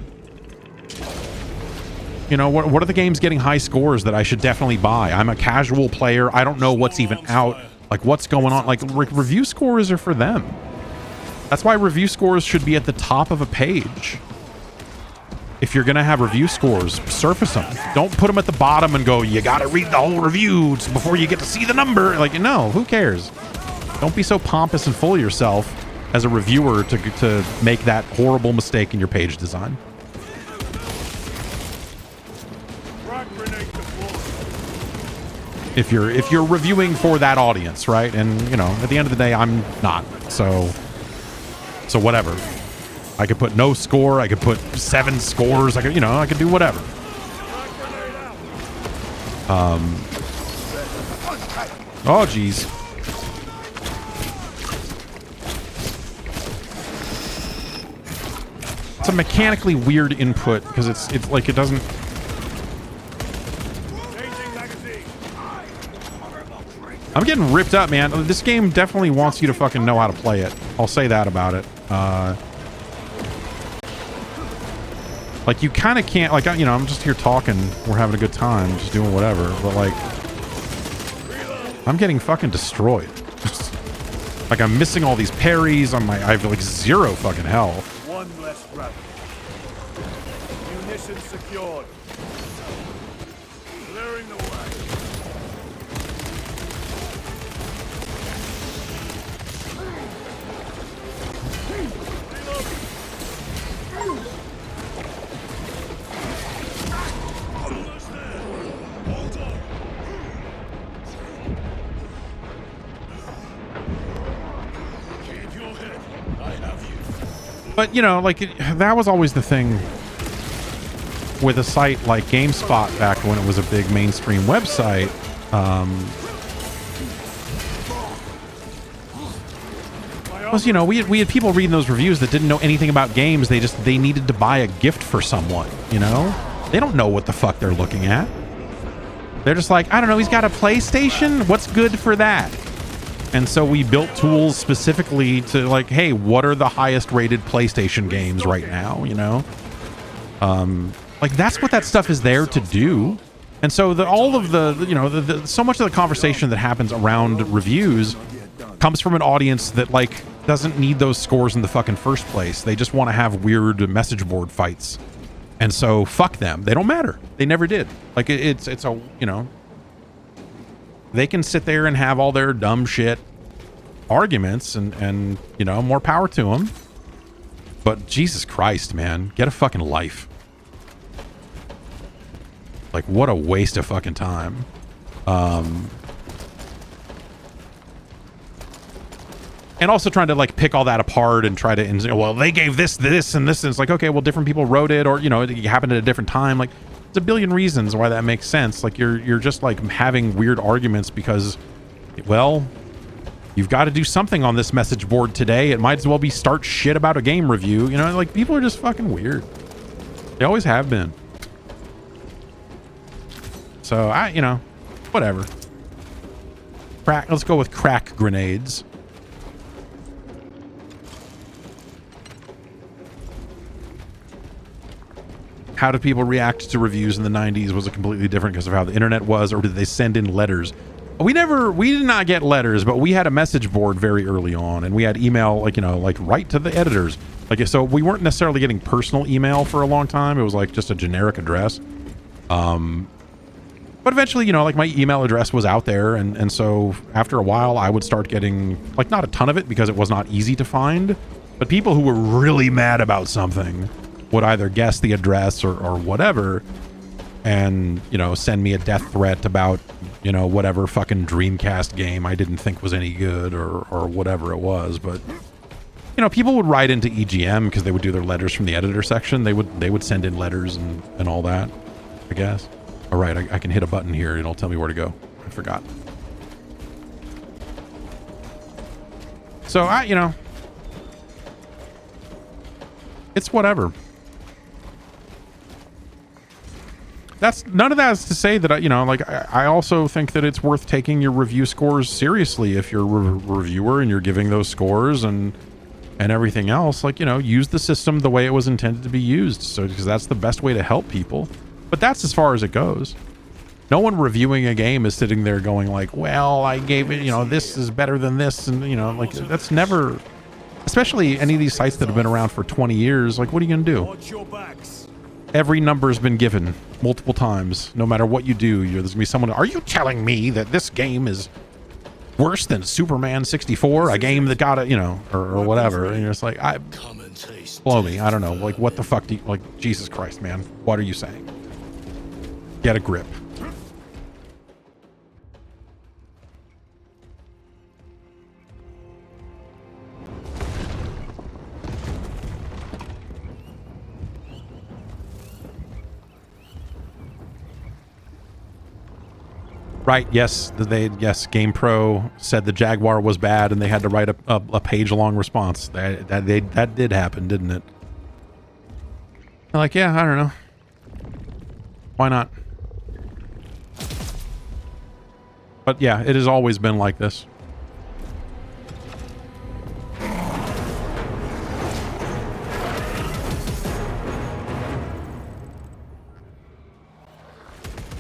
You know, what are the games getting high scores that I should definitely buy? I'm a casual player. I don't know what's even out. Like, what's going on? Like, review scores are for them. That's why review scores should be at the top of a page. If you're going to have review scores, surface them. Don't put them at the bottom and go, you got to read the whole review before you get to see the number. Like, no, who cares? Don't be so pompous and full of yourself as a reviewer to make that horrible mistake in your page design. If you're reviewing for that audience, right? And you know, at the end of the day, I'm not. So whatever. I could put no score. I could put 7 scores. I could do whatever. Oh geez. It's a mechanically weird input because it's like it doesn't. I'm getting ripped up, man. This game definitely wants you to fucking know how to play it. I'll say that about it. Like, you kind of can't, like, you know, I'm just here talking. We're having a good time, just doing whatever. But, like, I'm getting fucking destroyed. Like, I'm missing all these parries on my, I have, like, 0 fucking health. One less rep. Munitions secured. Clearing the way. But, you know, like, that was always the thing with a site like GameSpot back when it was a big mainstream website. Was, you know, we had people reading those reviews that didn't know anything about games. They needed to buy a gift for someone, you know? They don't know what the fuck they're looking at. They're just like, I don't know, he's got a PlayStation? What's good for that? And so we built tools specifically to, like, hey, what are the highest rated PlayStation games right now, you know? Like, that's what that stuff is there to do. And so all of the, you know, so much of the conversation that happens around reviews comes from an audience that, like, doesn't need those scores in the fucking first place. They just want to have weird message board fights. And so, fuck them. They don't matter. They never did. Like, it's a, you know, they can sit there and have all their dumb shit arguments and, you know, more power to them. But Jesus Christ, man, get a fucking life. Like, what a waste of fucking time. And also trying to, like, pick all that apart and try to, well, they gave this, and this, and it's like, okay, well, different people wrote it, or, you know, it happened at a different time. Like, there's a billion reasons why that makes sense. Like, you're just, like, having weird arguments because, well, you've got to do something on this message board today. It might as well be start shit about a game review. You know, like, people are just fucking weird. They always have been. So, you know, whatever. Let's go with crack grenades. How did people react to reviews in the 90s? Was it completely different because of how the internet was, or did they send in letters? We did not get letters, but we had a message board very early on, and we had email, like, you know, like, right to the editors. Like, so we weren't necessarily getting personal email for a long time. It was like just a generic address. But eventually, you know, like, my email address was out there, and so after a while I would start getting, like, not a ton of it because it was not easy to find, but people who were really mad about something would either guess the address or whatever, and, you know, send me a death threat about, you know, whatever fucking Dreamcast game I didn't think was any good or whatever it was. But, you know, people would write into EGM because they would do their letters from the editor section. They would send in letters and all that, I guess. All right, I can hit a button here and it'll tell me where to go. I forgot. So, you know, it's whatever. None of that is to say that, you know, like, I also think that it's worth taking your review scores seriously if you're a reviewer and you're giving those scores and everything else. Like, you know, use the system the way it was intended to be used, so, because that's the best way to help people. But that's as far as it goes. No one reviewing a game is sitting there going like, well, I gave it, you know, this is better than this, and, you know, like, that's never, especially any of these sites that have been around for 20 years, like, what are you gonna do? Every number has been given multiple times. No matter what you do, there's gonna be someone, are you telling me that this game is worse than Superman 64, a game that got it, you know, or whatever? And you're just like, blow me. I don't know. Like, what the fuck do you, like, Jesus Christ, man. What are you saying? Get a grip. Right, yes, yes, GamePro said the Jaguar was bad and they had to write a page-long response. That did happen, didn't it? I'm like, yeah, I don't know. Why not? But yeah, it has always been like this.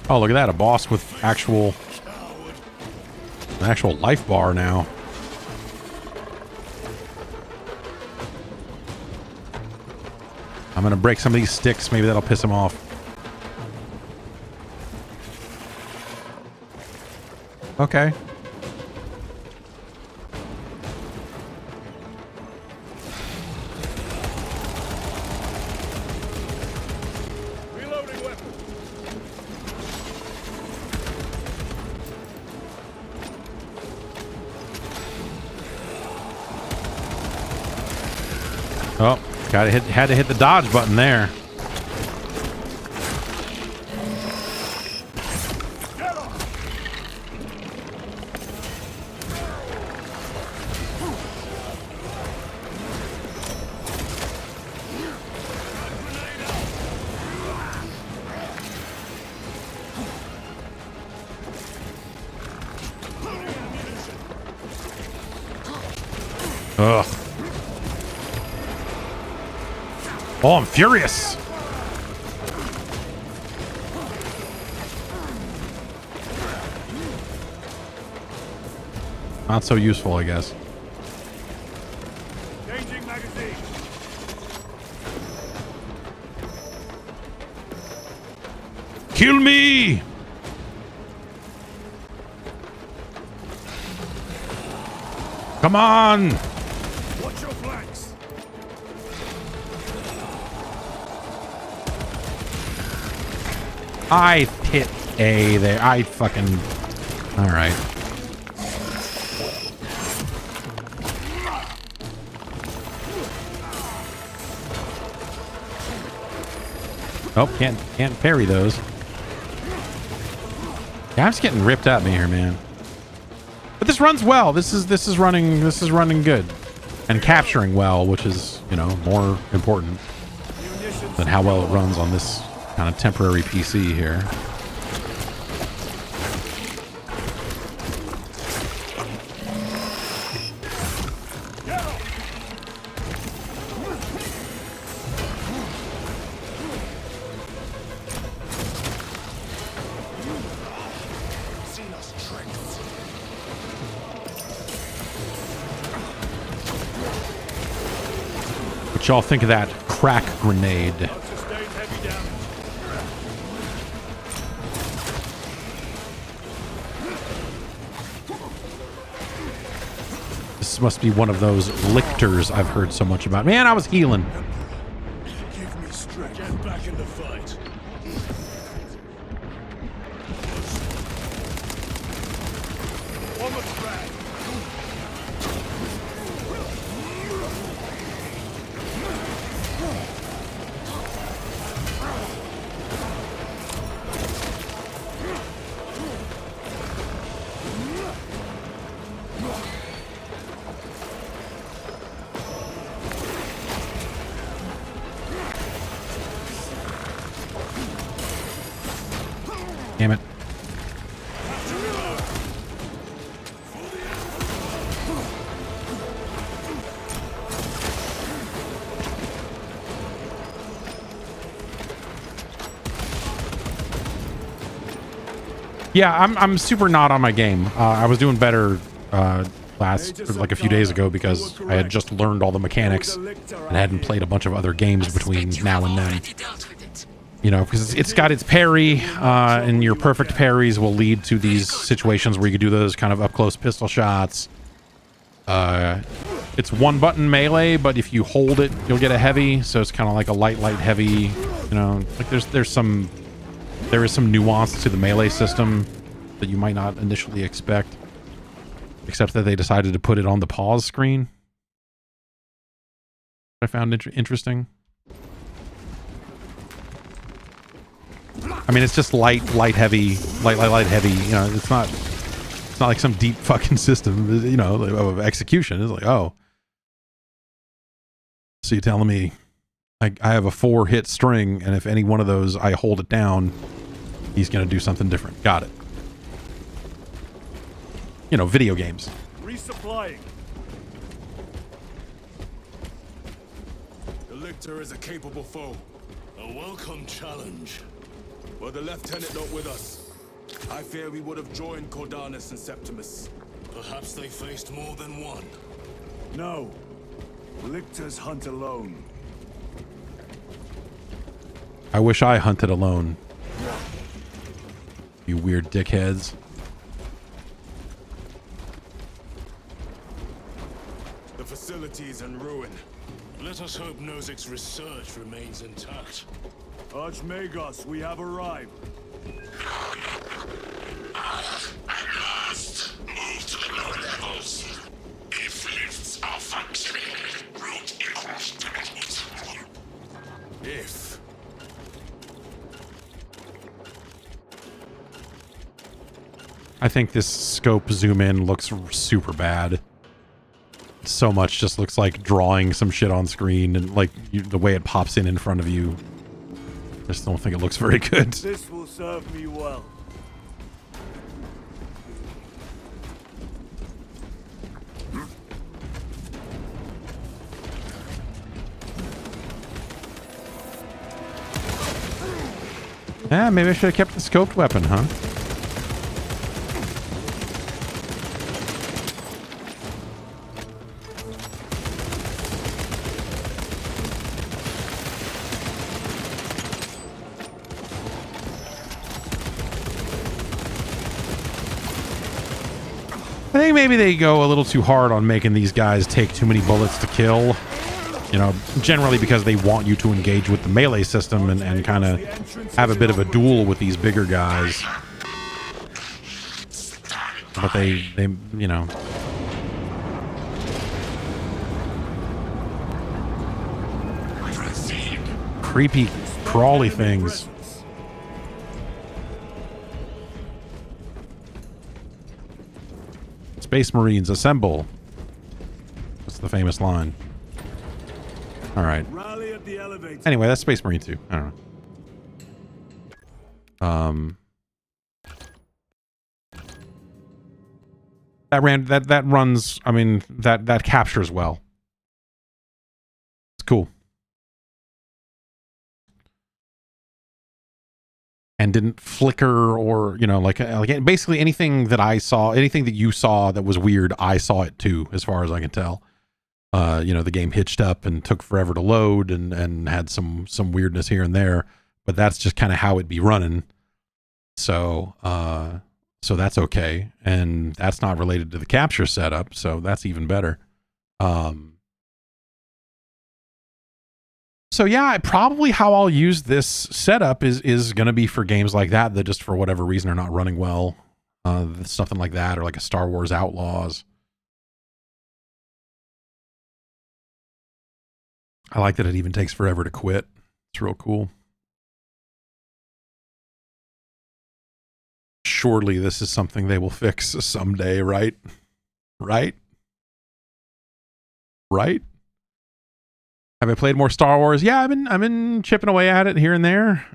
Oh, look at that. A boss with an actual life bar now. I'm going to break some of these sticks. Maybe that'll piss him off. Okay. Oh, Had to hit the dodge button there. Ugh. Oh, I'm furious. Not so useful, I guess. Changing magazine. Kill me! Come on! Watch your flanks. I hit A there. I fucking... Alright. Oh, can't parry those. Yeah, I'm just getting ripped at me here, man. But this runs well. This is running good. And capturing well, which is, you know, more important than how well it runs on this kind of temporary PC here. What y'all think of that crack grenade? This must be one of those lictors I've heard so much about. Man, I was healing. Give me strength. Get back in the fight. One more frag. Damn it. Yeah, I'm super not on my game. I was doing better like a few days ago because I had just learned all the mechanics and hadn't played a bunch of other games between now and then. You know, because it's got its parry, and your perfect parries will lead to these situations where you can do those kind of up-close pistol shots. It's one button melee, but if you hold it, you'll get a heavy. So it's kind of like a light, heavy. You know, like there is some nuance to the melee system that you might not initially expect, except that they decided to put it on the pause screen. I found interesting. I mean, it's just light, heavy. You know, it's not like some deep fucking system, you know, of execution. It's like, oh, so you're telling me I have a 4-hit string, and if any one of those I hold it down, he's going to do something different. Got it. You know, video games. Resupplying. The Lictor is a capable foe. A welcome challenge. Were the Lieutenant not with us, I fear we would have joined Cordanus and Septimus. Perhaps they faced more than one. No. Lictors hunt alone. I wish I hunted alone. You weird dickheads. The facility's in ruin. Let us hope Nozik's research remains intact. Archmagos, we have arrived. At last, move to the lower levels. If lifts are functioning, route equals to it. If. I think this scope zoom in looks super bad. So much just looks like drawing some shit on screen, and like the way it pops in front of you. Just don't think it looks very good. This will serve me well. Yeah, maybe I should have kept the scoped weapon, huh? I think maybe they go a little too hard on making these guys take too many bullets to kill. You know, generally because they want you to engage with the melee system and kind of have a bit of a duel with these bigger guys. But they you know. Creepy, crawly things. Space Marines, assemble. That's the famous line. All right. Anyway, that's Space Marine 2. I don't know. That runs. I mean, that captures well. It's cool. And didn't flicker or, you know, like basically anything that I saw, anything that you saw that was weird, I saw it too, as far as I can tell. You know, the game hitched up and took forever to load and had some weirdness here and there, but that's just kind of how it be running. So that's okay. And that's not related to the capture setup. So that's even better. So yeah, probably how I'll use this setup is going to be for games like that just for whatever reason are not running well. Something like that, or like a Star Wars Outlaws. I like that it even takes forever to quit. It's real cool. Surely this is something they will fix someday, right? Right? Right? Have I played more Star Wars? Yeah, I've been chipping away at it here and there.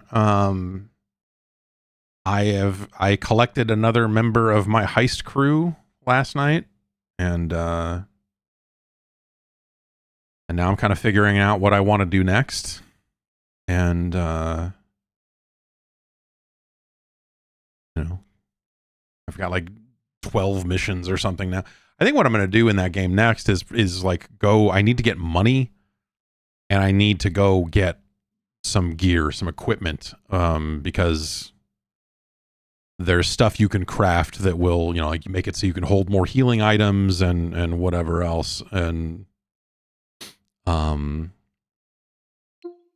I collected another member of my heist crew last night, and now I'm kind of figuring out what I want to do next. And you know, I've got like 12 missions or something now. I think what I'm going to do in that game next is like I need to get money. And I need to go get some gear, some equipment, because there's stuff you can craft that will, you know, like make it so you can hold more healing items and whatever else, and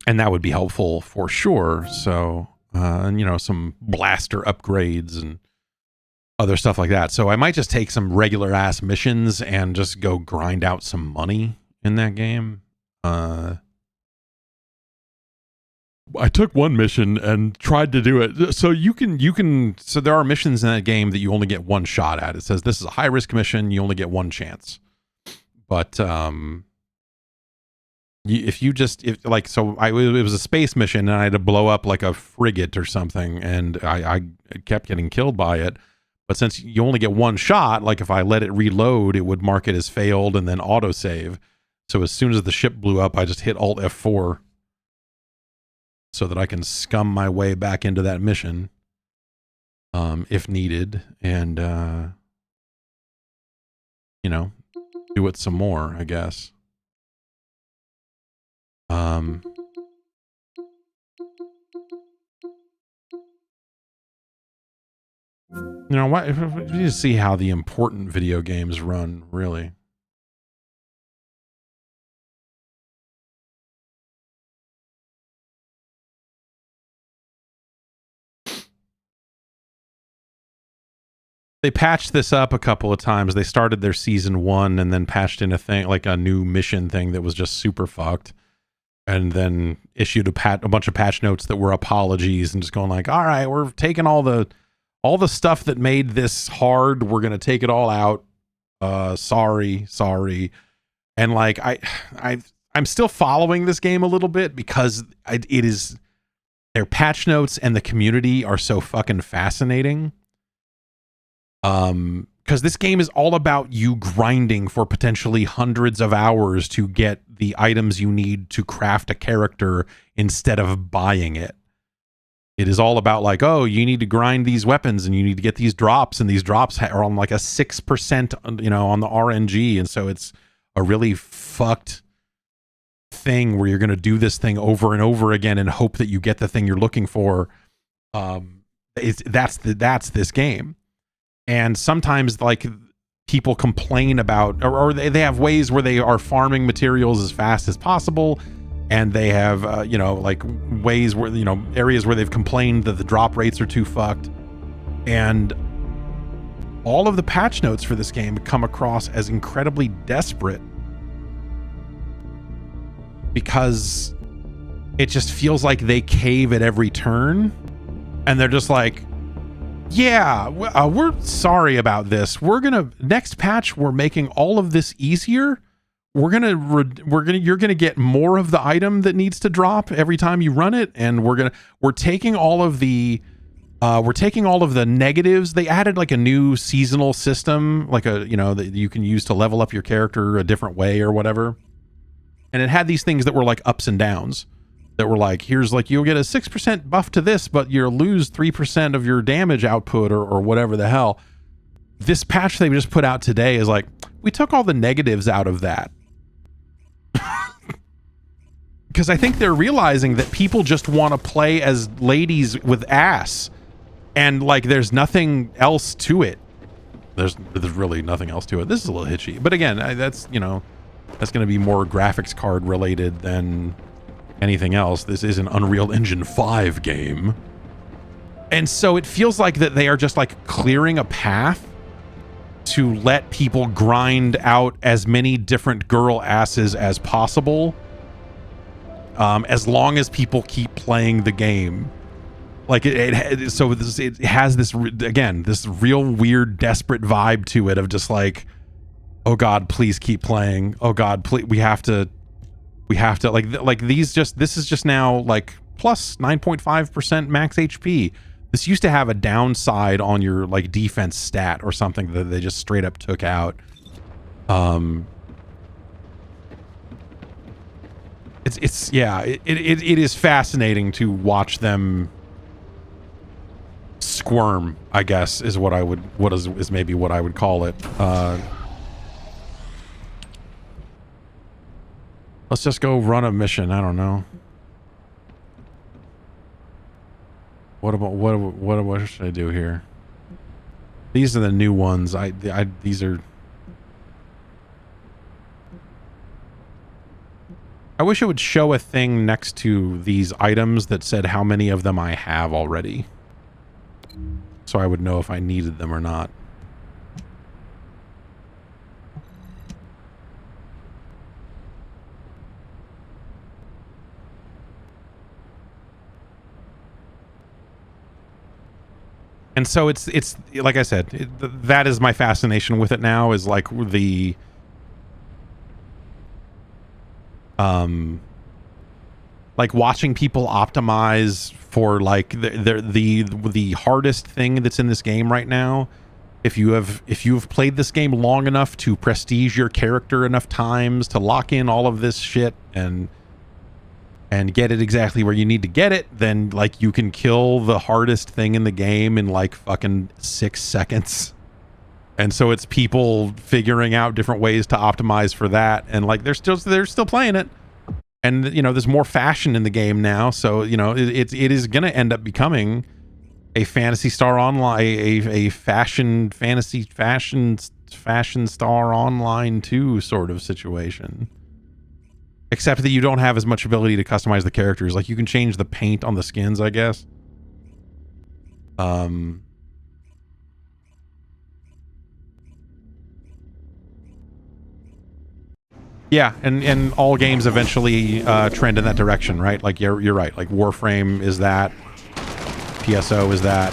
that would be helpful for sure. So, and you know, some blaster upgrades and other stuff like that. So I might just take some regular ass missions and just go grind out some money in that game. I took one mission and tried to do it. So so there are missions in that game that you only get one shot at. It says this is a high risk mission. You only get one chance. But, it was a space mission and I had to blow up like a frigate or something. And I kept getting killed by it. But since you only get one shot, like if I let it reload, it would mark it as failed and then autosave. So as soon as the ship blew up, I just hit Alt F4. So that I can scum my way back into that mission, if needed, and you know, do it some more, I guess. You know what? If you just see how the important video games run, really. They patched this up a couple of times. They started their season 1 and then patched in a thing like a new mission thing that was just super fucked. and then issued a bunch of patch notes that were apologies and just going like, all right, we're taking all the stuff that made this hard, we're gonna take it all out. Sorry. And like I'm still following this game a little bit because it is, their patch notes and the community are so fucking fascinating. Because this game is all about you grinding for potentially hundreds of hours to get the items you need to craft a character instead of buying it. It is all about like, oh, you need to grind these weapons and you need to get these drops, and these drops are on like a 6%, you know, on the RNG, and so it's a really fucked thing where you're going to do this thing over and over again and hope that you get the thing you're looking for. That's this game. And sometimes like people complain about, or they have ways where they are farming materials as fast as possible, and they have you know, like ways where, you know, areas where they've complained that the drop rates are too fucked. And all of the patch notes for this game come across as incredibly desperate, because it just feels like they cave at every turn, and they're just like, yeah, we're sorry about this. We're gonna, next patch, we're making all of this easier. You're gonna get more of the item that needs to drop every time you run it, and we're taking all of the negatives. They added like a new seasonal system, like a, you know, that you can use to level up your character a different way or whatever. And it had these things that were like ups and downs, that were like, here's like, you'll get a 6% buff to this, but you'll lose 3% of your damage output or whatever the hell. This patch they just put out today is like, we took all the negatives out of that. Because I think they're realizing that people just want to play as ladies with ass, and like there's nothing else to it. There's really nothing else to it. This is a little hitchy, but again, that's, you know, that's going to be more graphics card related than anything else. This is an Unreal Engine 5 game. And so it feels like that they are just like clearing a path to let people grind out as many different girl asses as possible, as long as people keep playing the game. Like it has this, again, this real weird desperate vibe to it of just like, oh God, please keep playing. Oh God, please, we have to like these, just, this is just now like plus 9.5% max HP. This used to have a downside on your like defense stat or something that they just straight up took out. It's yeah, it is fascinating to watch them squirm, I guess, is what I would, is maybe what I would call it. Let's just go run a mission. I don't know. What should I do here? These are the new ones. These are. I wish it would show a thing next to these items that said how many of them I have already, so I would know if I needed them or not. And so it's like I said, that is my fascination with it now, is like the like watching people optimize for like the hardest thing that's in this game right now. If you've played this game long enough to prestige your character enough times to lock in all of this shit and get it exactly where you need to get it, then like you can kill the hardest thing in the game in like fucking 6 seconds. And so it's people figuring out different ways to optimize for that, and like they're still playing it. And you know, there's more fashion in the game now, so you know it is gonna end up becoming a Phantasy Star Online, a fashion Star Online 2 sort of situation. Except that you don't have as much ability to customize the characters. Like you can change the paint on the skins, I guess. Yeah, and all games eventually trend in that direction, right? Like you're right. Like Warframe is that, PSO is that.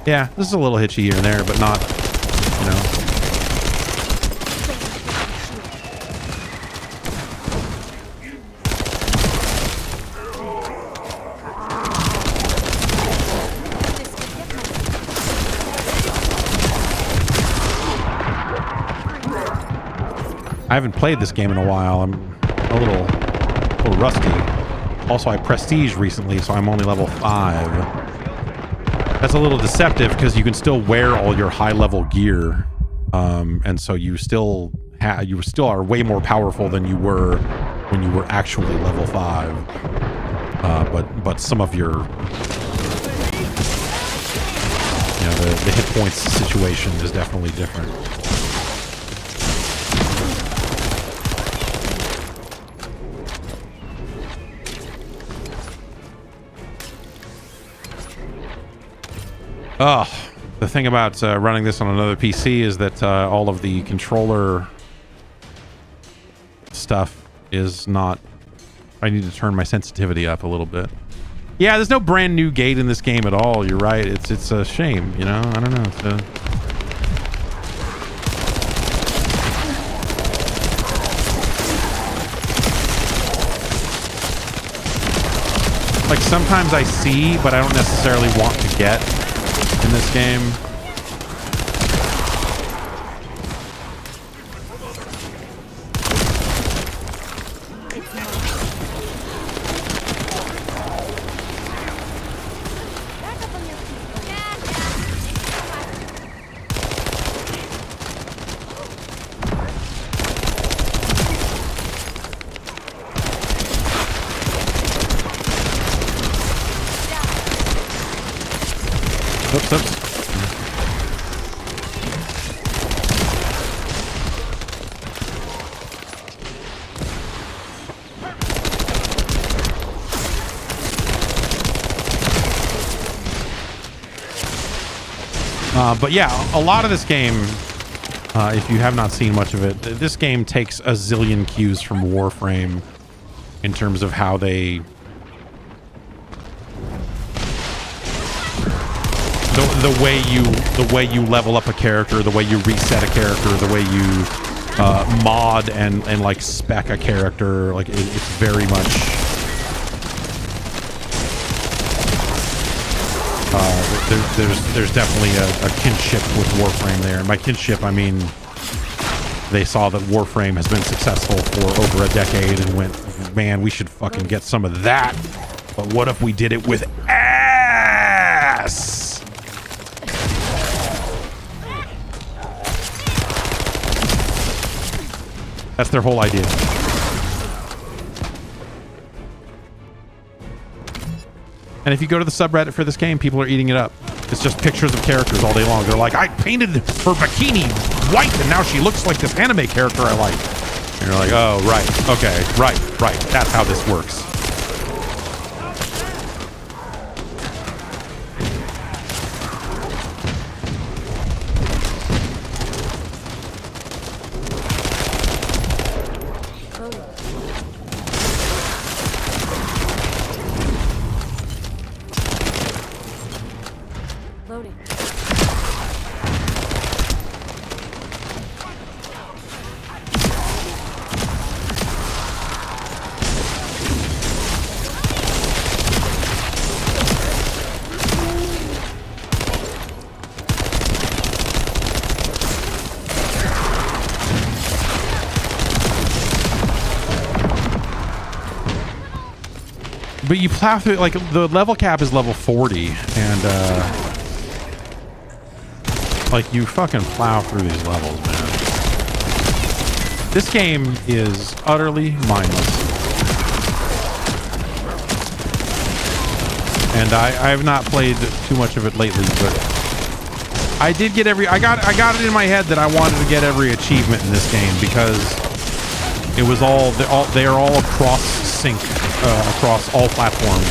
Yeah, this is a little hitchy here and there, but not, you know. I haven't played this game in a while. I'm a little rusty. Also, I prestige recently, so I'm only level 5. That's a little deceptive because you can still wear all your high-level gear, and so you still are way more powerful than you were when you were actually level 5. But some of your, you know, the hit points situation is definitely different. Oh, the thing about running this on another PC is that all of the controller stuff is not... I need to turn my sensitivity up a little bit. Yeah, there's no brand new gate in this game at all. You're right. It's a shame, you know? I don't know. It's like sometimes I see, but I don't necessarily want to get in this game. Oops. But yeah, a lot of this game, if you have not seen much of it, this game takes a zillion cues from Warframe in terms of how they... The way you level up a character, the way you reset a character, the way you mod and like spec a character, like it's very much... There's definitely a kinship with Warframe there. And by kinship, I mean they saw that Warframe has been successful for over a decade and went, man, we should fucking get some of that. But what if we did it with ass? That's their whole idea. And if you go to the subreddit for this game, people are eating it up. It's just pictures of characters all day long. They're like, I painted her bikini white and now she looks like this anime character I like. And you're like, oh, right. Okay, right. That's how this works. But you plow through, like, the level cap is level 40, and, like, you fucking plow through these levels, man. This game is utterly mindless. And I have not played too much of it lately, but I did get I got it in my head that I wanted to get every achievement in this game because it was they are all cross sync across all platforms,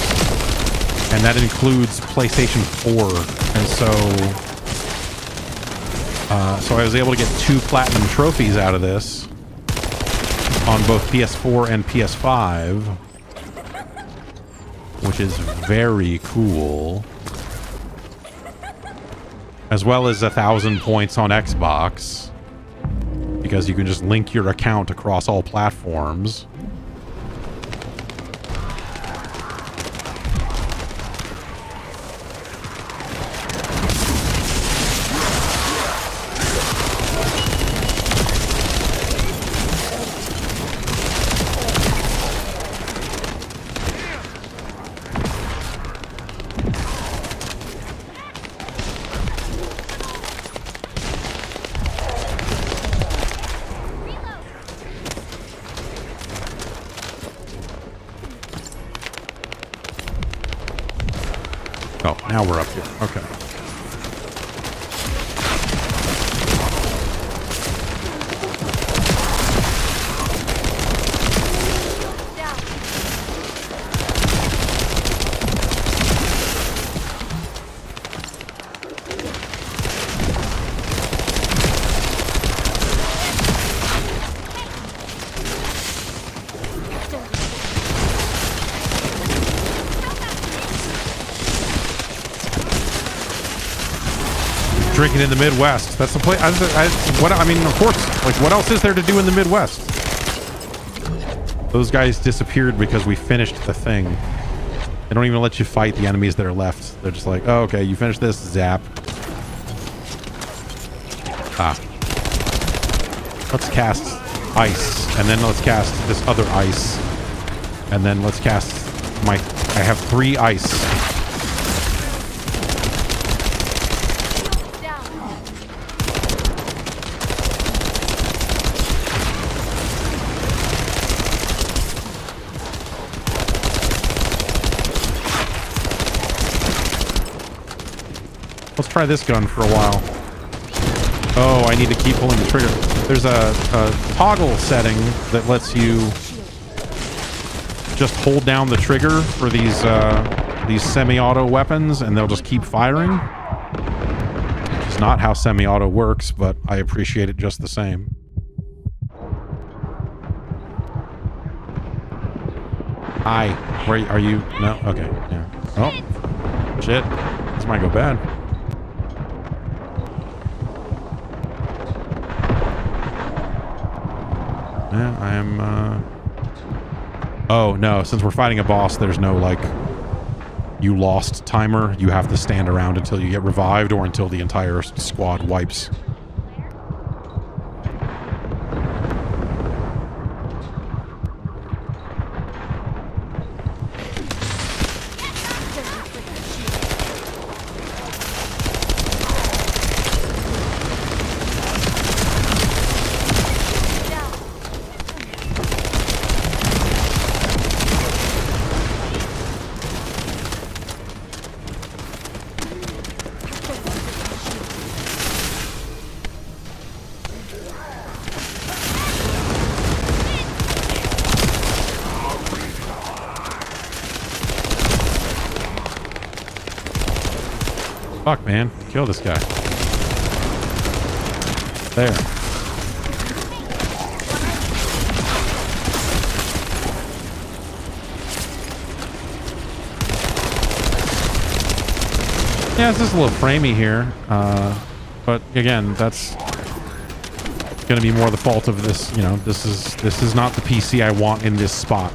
and that includes PlayStation 4. And so So I was able to get 2 platinum trophies out of this on both PS4 and PS5, which is very cool. As well as 1,000 points on Xbox, because you can just link your account across all platforms. Oh, now we're up here. Okay. Drinking in the Midwest. That's the place. I mean, of course. Like, what else is there to do in the Midwest? Those guys disappeared because we finished the thing. They don't even let you fight the enemies that are left. They're just like, oh, okay, you finished this, zap. Ah. Let's cast ice, and then let's cast this other ice, and then let's cast my... I have 3 ice. Let's try this gun for a while. Oh, I need to keep pulling the trigger. There's a toggle setting that lets you just hold down the trigger for these semi-auto weapons, and they'll just keep firing. It's not how semi-auto works, but I appreciate it just the same. Hi. Where are you? No? Okay. Yeah. Oh. Shit. This might go bad. Yeah, I am, Oh, no. Since we're fighting a boss, there's no, like, you lost timer. You have to stand around until you get revived or until the entire squad wipes. Fuck, man. Kill this guy. There. Yeah, it's just a little framey here. But again, that's going to be more the fault of this, you know, this is not the PC I want in this spot.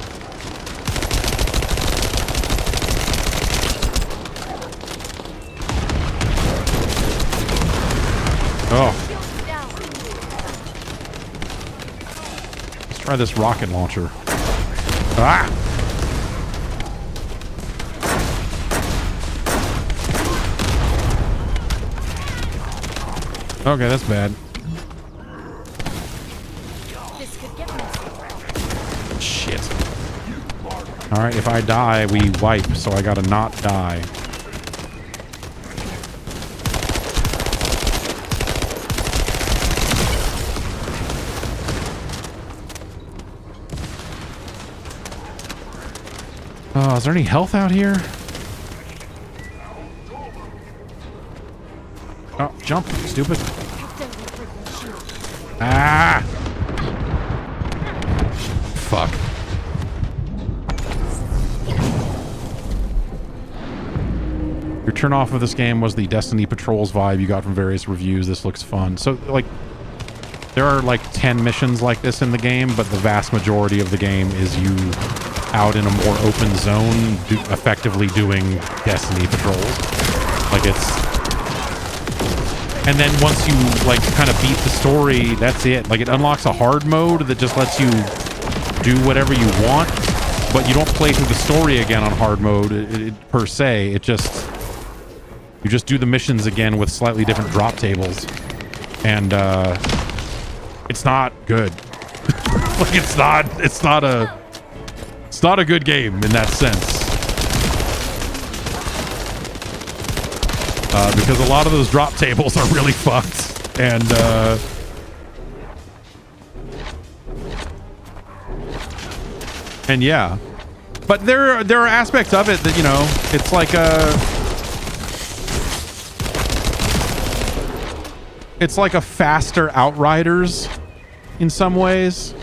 Oh. Let's try this rocket launcher. Ah! Okay, that's bad. Shit. Alright, if I die, we wipe, so I gotta not die. Oh, is there any health out here? Oh, jump, stupid. Ah! Fuck. Your turn off of this game was the Destiny Patrols vibe you got from various reviews. This looks fun. So, like, there are like 10 missions like this in the game, but the vast majority of the game is you out in a more open zone, effectively doing Destiny Patrols. Like, it's... And then once you, like, kind of beat the story, that's it. Like, it unlocks a hard mode that just lets you do whatever you want, but you don't play through the story again on hard mode per se. It just... You just do the missions again with slightly different drop tables. And, it's not good. Like, it's not a good game in that sense. Because a lot of those drop tables are really fucked. And yeah. But there are aspects of it that, you know, it's like a faster Outriders in some ways.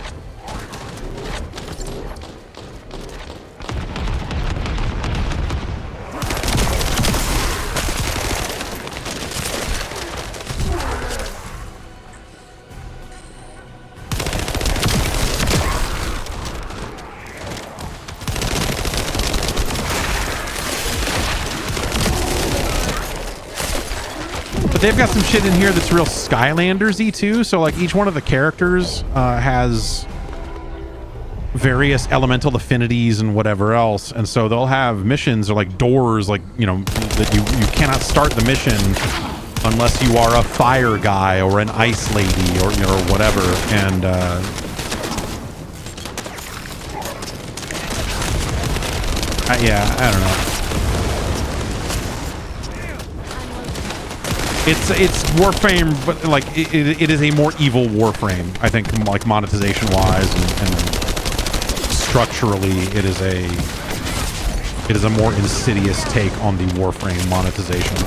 They've got some shit in here that's real Skylanders-y too. So like each one of the characters has various elemental affinities and whatever else. And so they'll have missions or like doors, like, you know, that you cannot start the mission unless you are a fire guy or an ice lady or, you know, or whatever. And yeah, I don't know. It's Warframe, but like it is a more evil Warframe, I think, like monetization wise and structurally it is a more insidious take on the Warframe monetization.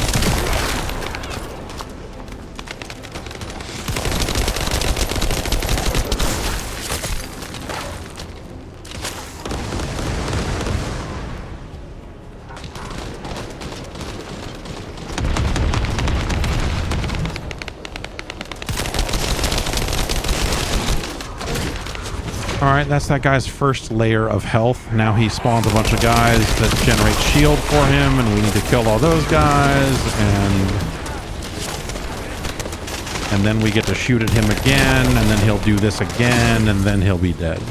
Alright, that's that guy's first layer of health. Now he spawns a bunch of guys that generate shield for him, and we need to kill all those guys, and then we get to shoot at him again, and then he'll do this again, and then he'll be dead.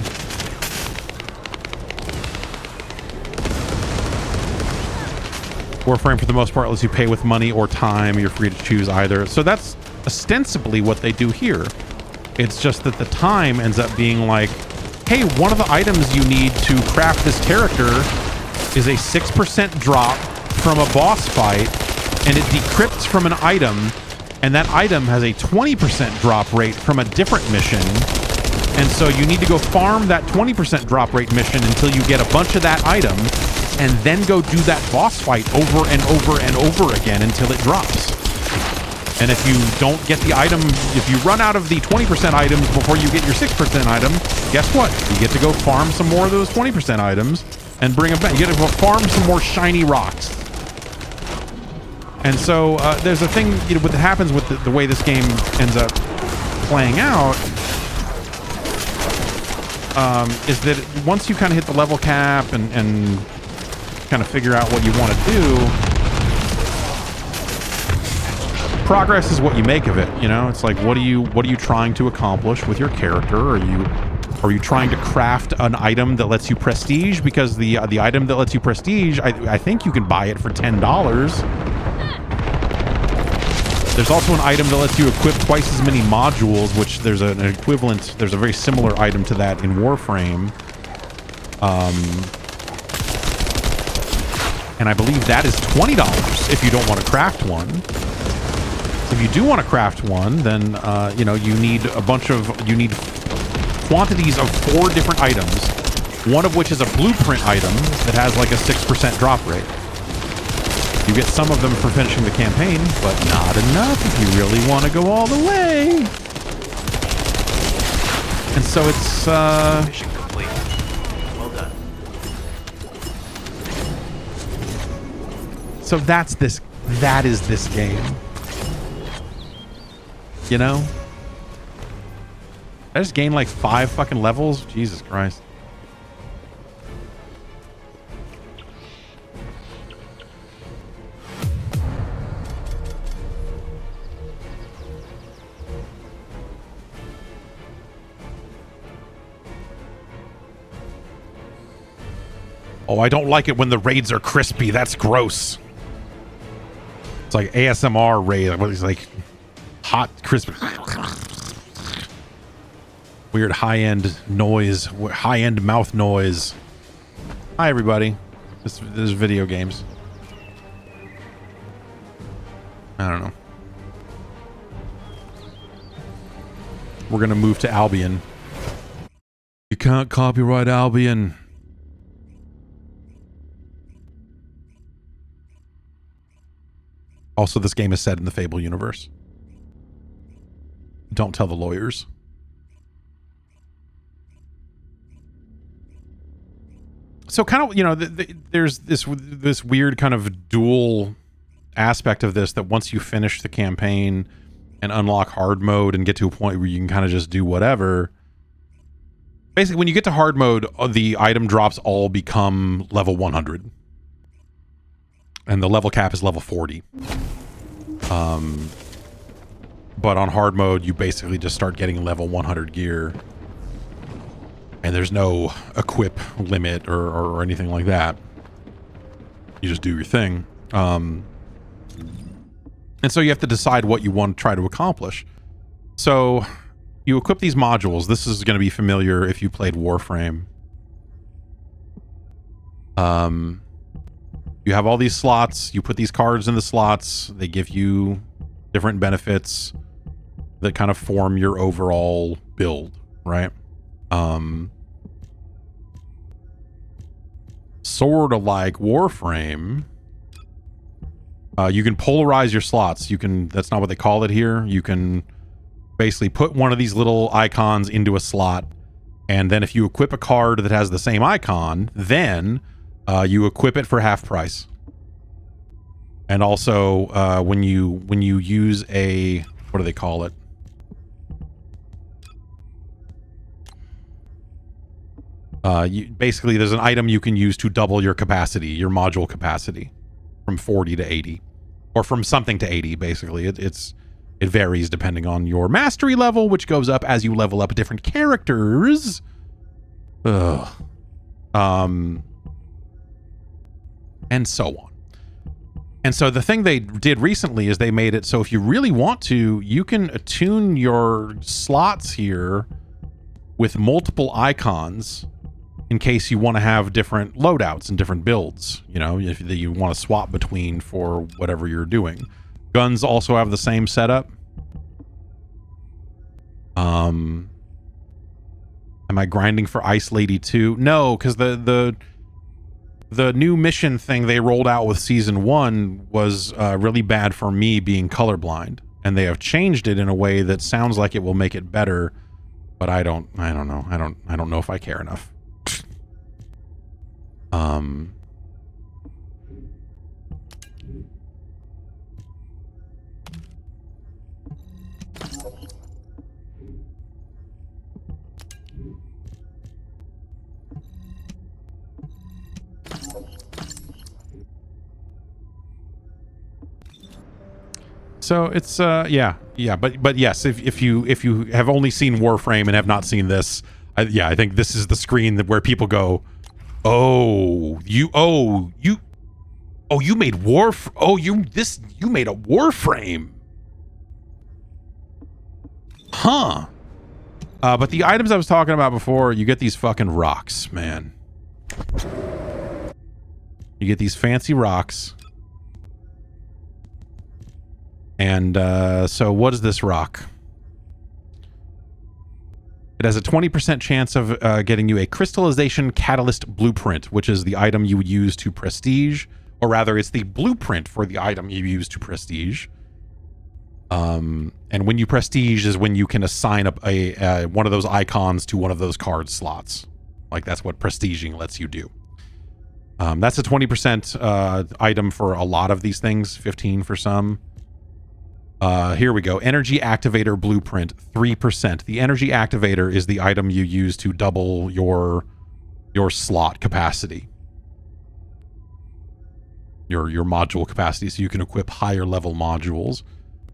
Warframe, for the most part, lets you pay with money or time. You're free to choose either. So that's ostensibly what they do here. It's just that the time ends up being like, hey, one of the items you need to craft this character is a 6% drop from a boss fight, and it decrypts from an item, and that item has a 20% drop rate from a different mission. And so you need to go farm that 20% drop rate mission until you get a bunch of that item, and then go do that boss fight over and over and over again until it drops. And if you don't get the item, if you run out of the 20% items before you get your 6% item, guess what? You get to go farm some more of those 20% items and bring them back. You get to go farm some more shiny rocks. And so there's a thing, you know, what happens with the way this game ends up playing out is that once you kind of hit the level cap and kind of figure out what you want to do, progress is what you make of it. You know, it's like, what are you trying to accomplish with your character? Are you trying to craft an item that lets you prestige? Because the item that lets you prestige, I think you can buy it for $10. There's also an item that lets you equip twice as many modules, which there's an equivalent, there's a very similar item to that in Warframe. And I believe that is $20 if you don't want to craft one. If you do want to craft one, then you know, you need quantities of 4 different items, one of which is a blueprint item that has like a 6% drop rate. You get some of them for finishing the campaign, but not enough if you really want to go all the way. And so it's Mission complete. Well done. so that is this game. You know? I just gained like 5 fucking levels. Jesus Christ. Oh, I don't like it when the raids are crispy. That's gross. It's like ASMR raid. It's like hot, crisp. Weird high-end noise. High-end mouth noise. Hi, everybody. This is video games. I don't know. We're going to move to Albion. You can't copyright Albion. Also, this game is set in the Fable universe. Don't tell the lawyers. So kind of, you know, there's this weird kind of dual aspect of this that once you finish the campaign and unlock hard mode and get to a point where you can kind of just do whatever. Basically, when you get to hard mode, the item drops all become level 100. And the level cap is level 40. But on hard mode, you basically just start getting level 100 gear. And there's no equip limit or anything like that. You just do your thing. And so you have to decide what you want to try to accomplish. So you equip these modules. This is going to be familiar if you played Warframe. You have all these slots. You put these cards in the slots. They give you different benefits that kind of form your overall build, right? Sort of like Warframe. You can polarize your slots. You can, that's not what they call it here. You can basically put one of these little icons into a slot. And then if you equip a card that has the same icon, then you equip it for half price. And also, when you use a, what do they call it? Basically, there's an item you can use to double your capacity, your module capacity, from 40 to 80, or from something to 80. Basically, it varies depending on your mastery level, which goes up as you level up different characters. Ugh. And so on. And so the thing they did recently is they made it so if you really want to, you can attune your slots here with multiple icons in case you want to have different loadouts and different builds, you know, if you want to swap between for whatever you're doing. Guns also have the same setup. Am I grinding for Ice Lady 2? No, because the new mission thing they rolled out with season 1 was really bad for me being colorblind, and they have changed it in a way that sounds like it will make it better, but I don't know. I don't know if I care enough. So it's yeah, but yes, if you have only seen Warframe and have not seen this, I think this is the screen where people go, you made you made a Warframe, huh? But the items I was talking about before, you get these fucking rocks, man. You get these fancy rocks. And so what is this rock? It has a 20% chance of getting you a crystallization catalyst blueprint, which is the item you would use to prestige, or rather it's the blueprint for the item you use to prestige. And when you prestige is when you can assign up a one of those icons to one of those card slots. Like that's what prestiging lets you do. That's a 20% item for a lot of these things, 15 for some. Here we go. Energy activator blueprint, 3%. The energy activator is the item you use to double your slot capacity. Your module capacity, so you can equip higher level modules.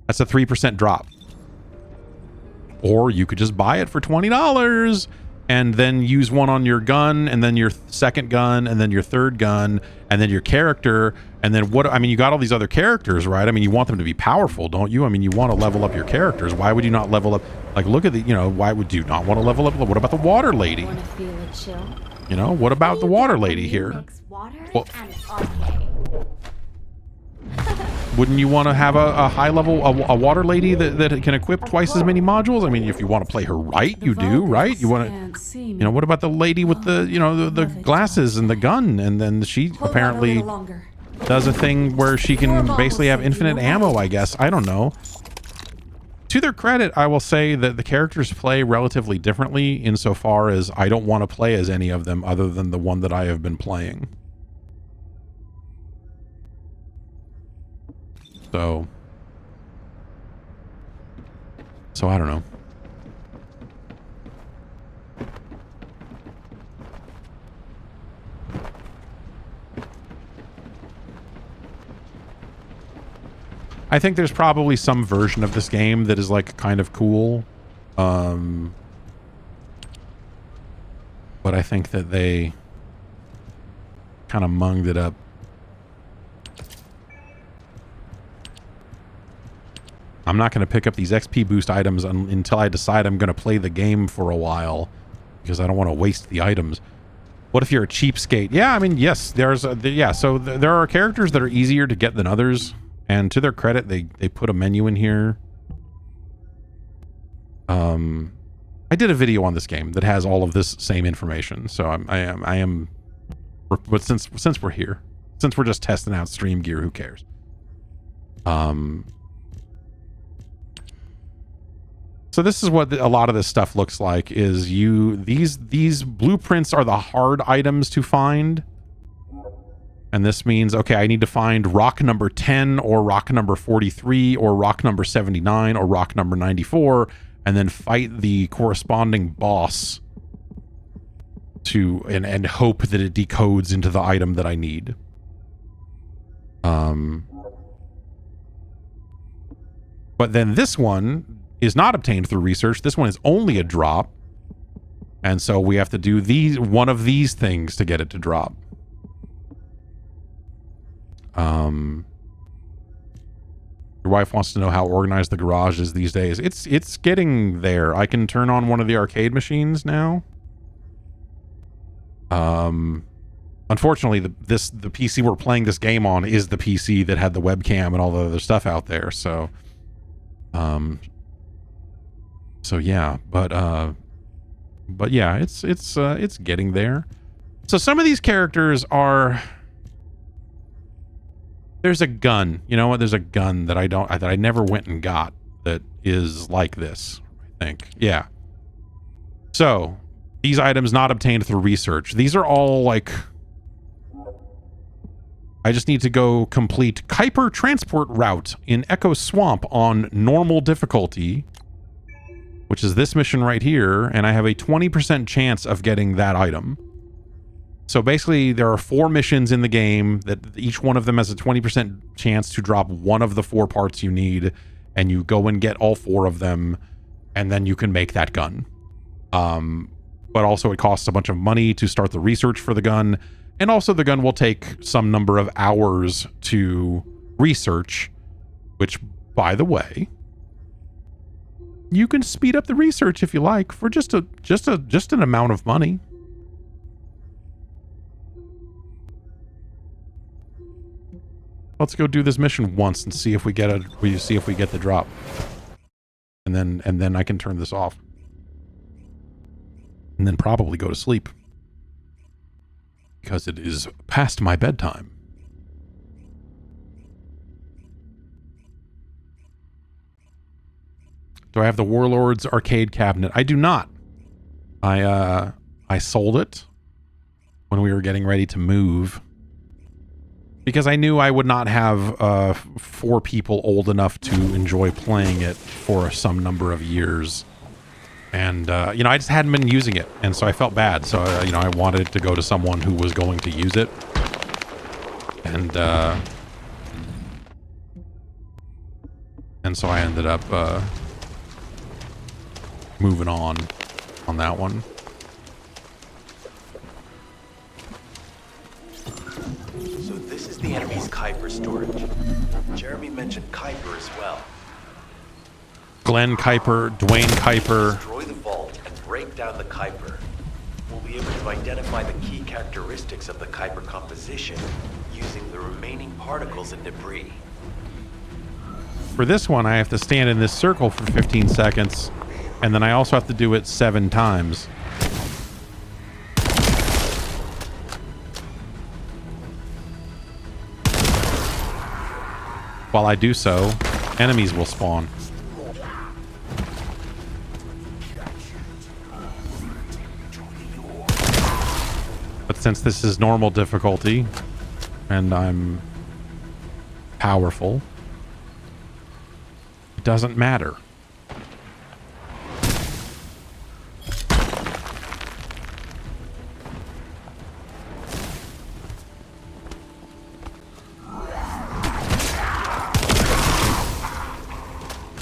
That's a 3% drop. Or you could just buy it for $20 and then use one on your gun, and then your second gun, and then your third gun, and then your character, and then what? I mean, you got all these other characters, right? I mean, you want them to be powerful, don't you? I mean, you want to level up your characters. Why would you not level up? Like, look at the, you know, why would you not want to level up? What about the water lady? Wanna feel a chill? You know, what about the water lady here? Well, wouldn't you want to have a high level, a water lady that can equip twice as many modules? I mean, if you want to play her right, you do, right? You want to, you know, what about the lady with the, you know, the glasses and the gun? And then she apparently does a thing where she can basically have infinite ammo, I guess. I don't know. To their credit, I will say that the characters play relatively differently insofar as I don't want to play as any of them other than the one that I have been playing. So I don't know. I think there's probably some version of this game that is like kind of cool. But I think that they kind of munged it up. I'm not going to pick up these XP boost items until I decide I'm going to play the game for a while, because I don't want to waste the items. What if you're a cheapskate? Yeah, I mean, yes, there's so there are characters that are easier to get than others, and to their credit, they put a menu in here. I did a video on this game that has all of this same information, so I am but since we're here, since we're just testing out stream gear, who cares? So this is what a lot of this stuff looks like, is these blueprints are the hard items to find. And this means, okay, I need to find rock number 10 or rock number 43 or rock number 79 or rock number 94, and then fight the corresponding boss to and hope that it decodes into the item that I need. But then this one is not obtained through research. This one is only a drop. And so we have to do one of these things to get it to drop. Your wife wants to know how organized the garage is these days. It's getting there. I can turn on one of the arcade machines now. Unfortunately, the PC we're playing this game on is the PC that had the webcam and all the other stuff out there. So yeah, but yeah, it's getting there. So some of these characters are, there's a gun, you know what? There's a gun that I never went and got that is like this, I think. Yeah. So these items not obtained through research. These are all like, I just need to go complete Kuiper transport route in Echo Swamp on normal difficulty, which is this mission right here, and I have a 20% chance of getting that item. So basically, there are 4 missions in the game that each one of them has a 20% chance to drop one of the 4 parts you need, and you go and get all 4 of them, and then you can make that gun. But also it costs a bunch of money to start the research for the gun, and also the gun will take some number of hours to research, which, by the way, you can speed up the research if you like for just an amount of money. Let's go do this mission once and see if we get the drop. And then I can turn this off. And then probably go to sleep. Because it is past my bedtime. Do I have the Warlord's arcade cabinet? I do not. I sold it when we were getting ready to move because I knew I would not have 4 people old enough to enjoy playing it for some number of years. And, you know, I just hadn't been using it. And so I felt bad. So, you know, I wanted to go to someone who was going to use it. And so I ended up moving on that one. So this is the enemy's Kuiper storage. Jeremy mentioned Kuiper as well. Glenn Kuiper, Dwayne Kuiper. Destroy the vault and break down the Kuiper. We'll be able to identify the key characteristics of the Kuiper composition using the remaining particles and debris. For this one, I have to stand in this circle for 15 seconds, and then I also have to do it 7 times. While I do so, enemies will spawn. But since this is normal difficulty, and I'm powerful, it doesn't matter.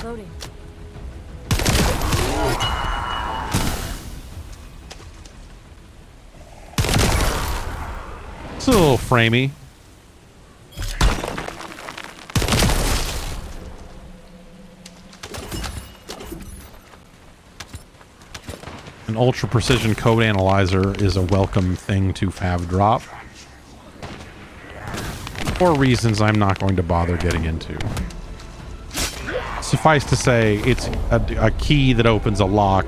Loading. It's a little framey. An ultra precision code analyzer is a welcome thing to have drop. For reasons I'm not going to bother getting into. Suffice to say, it's a key that opens a lock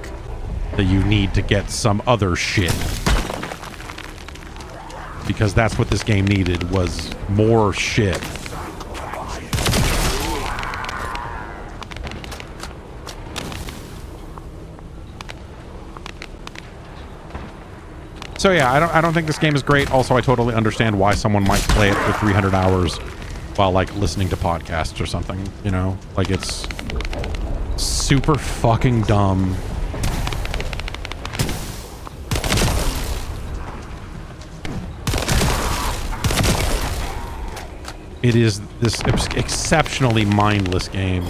that you need to get some other shit. Because that's what this game needed, was more shit. So yeah, I don't think this game is great. Also, I totally understand why someone might play it for 300 hours while like listening to podcasts or something, you know? Like it's super fucking dumb. It is this exceptionally mindless game.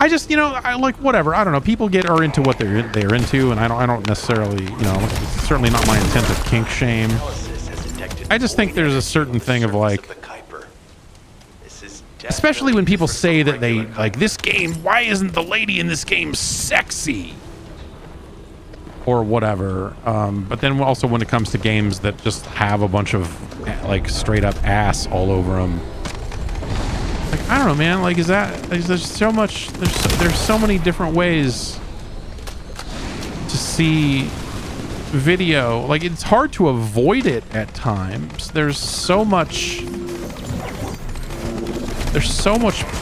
I just, you know, I like whatever. I don't know. People are into what they're into, and I don't necessarily, you know, it's certainly not my intent to kink shame. I just think there's a certain thing of like, especially when people say that they like this game. Why isn't the lady in this game sexy? Or whatever. But then also when it comes to games that just have a bunch of like straight up ass all over them. Like, I don't know, man. Like, there's so much, there's so many different ways to see video. Like, it's hard to avoid it at times. There's so much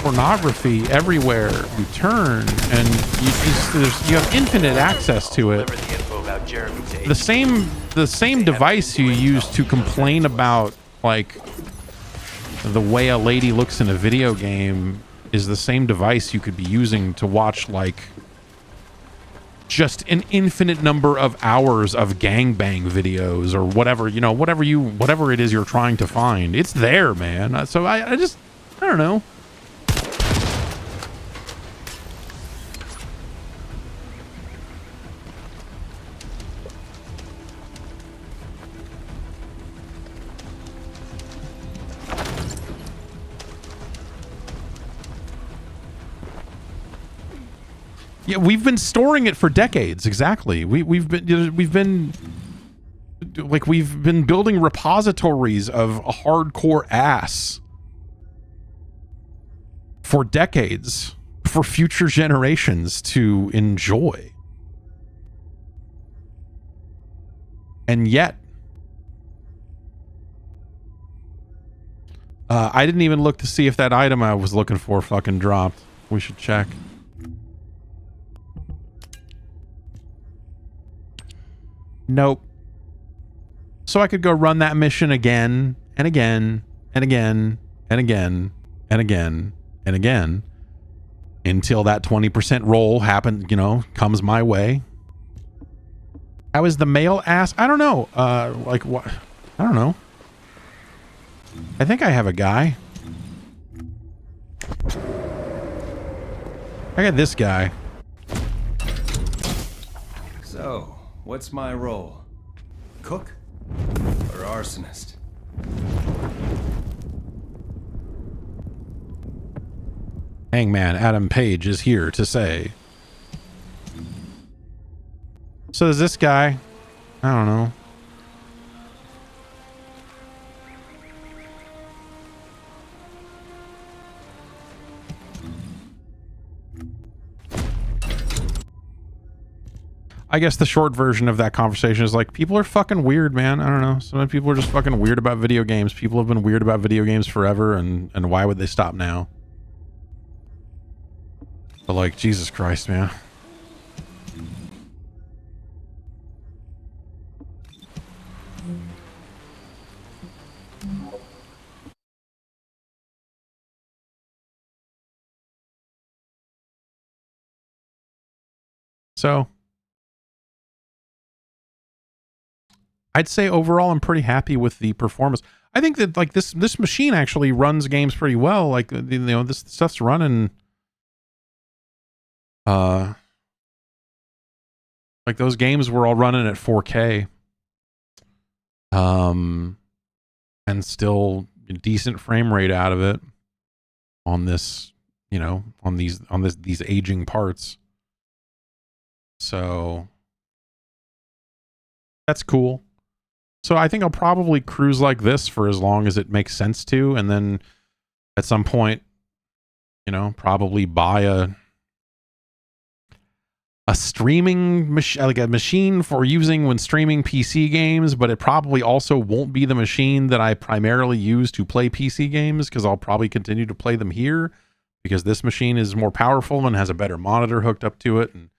pornography everywhere you turn, and you have infinite access to it. The same device you use to complain about, like, the way a lady looks in a video game is the same device you could be using to watch like just an infinite number of hours of gangbang videos or whatever, you know, whatever it is you're trying to find. It's there, man. So I don't know. Yeah, we've been storing it for decades. Exactly. We've been building repositories of a hardcore ass for decades for future generations to enjoy. And yet, I didn't even look to see if that item I was looking for fucking dropped. We should check. Nope. So I could go run that mission again and again and again and again and again and again until that 20% roll happens, you know, comes my way. How is the male ass? I don't know. Like what? I don't know. I think I have a guy. I got this guy. So, what's my role? Cook or arsonist? Hangman Adam Page is here to say. So there's this guy. I don't know. I guess the short version of that conversation is like, people are fucking weird, man. I don't know. Some people are just fucking weird about video games. People have been weird about video games forever, and why would they stop now? But like, Jesus Christ, man. So I'd say overall I'm pretty happy with the performance. I think that like this machine actually runs games pretty well. Like, you know, this stuff's running like those games were all running at 4K. And still decent frame rate out of it on this, you know, on these aging parts. So that's cool. So I think I'll probably cruise like this for as long as it makes sense to, and then at some point, you know, probably buy a streaming machine, like a machine for using when streaming PC games, but it probably also won't be the machine that I primarily use to play PC games, because I'll probably continue to play them here because this machine is more powerful and has a better monitor hooked up to it, and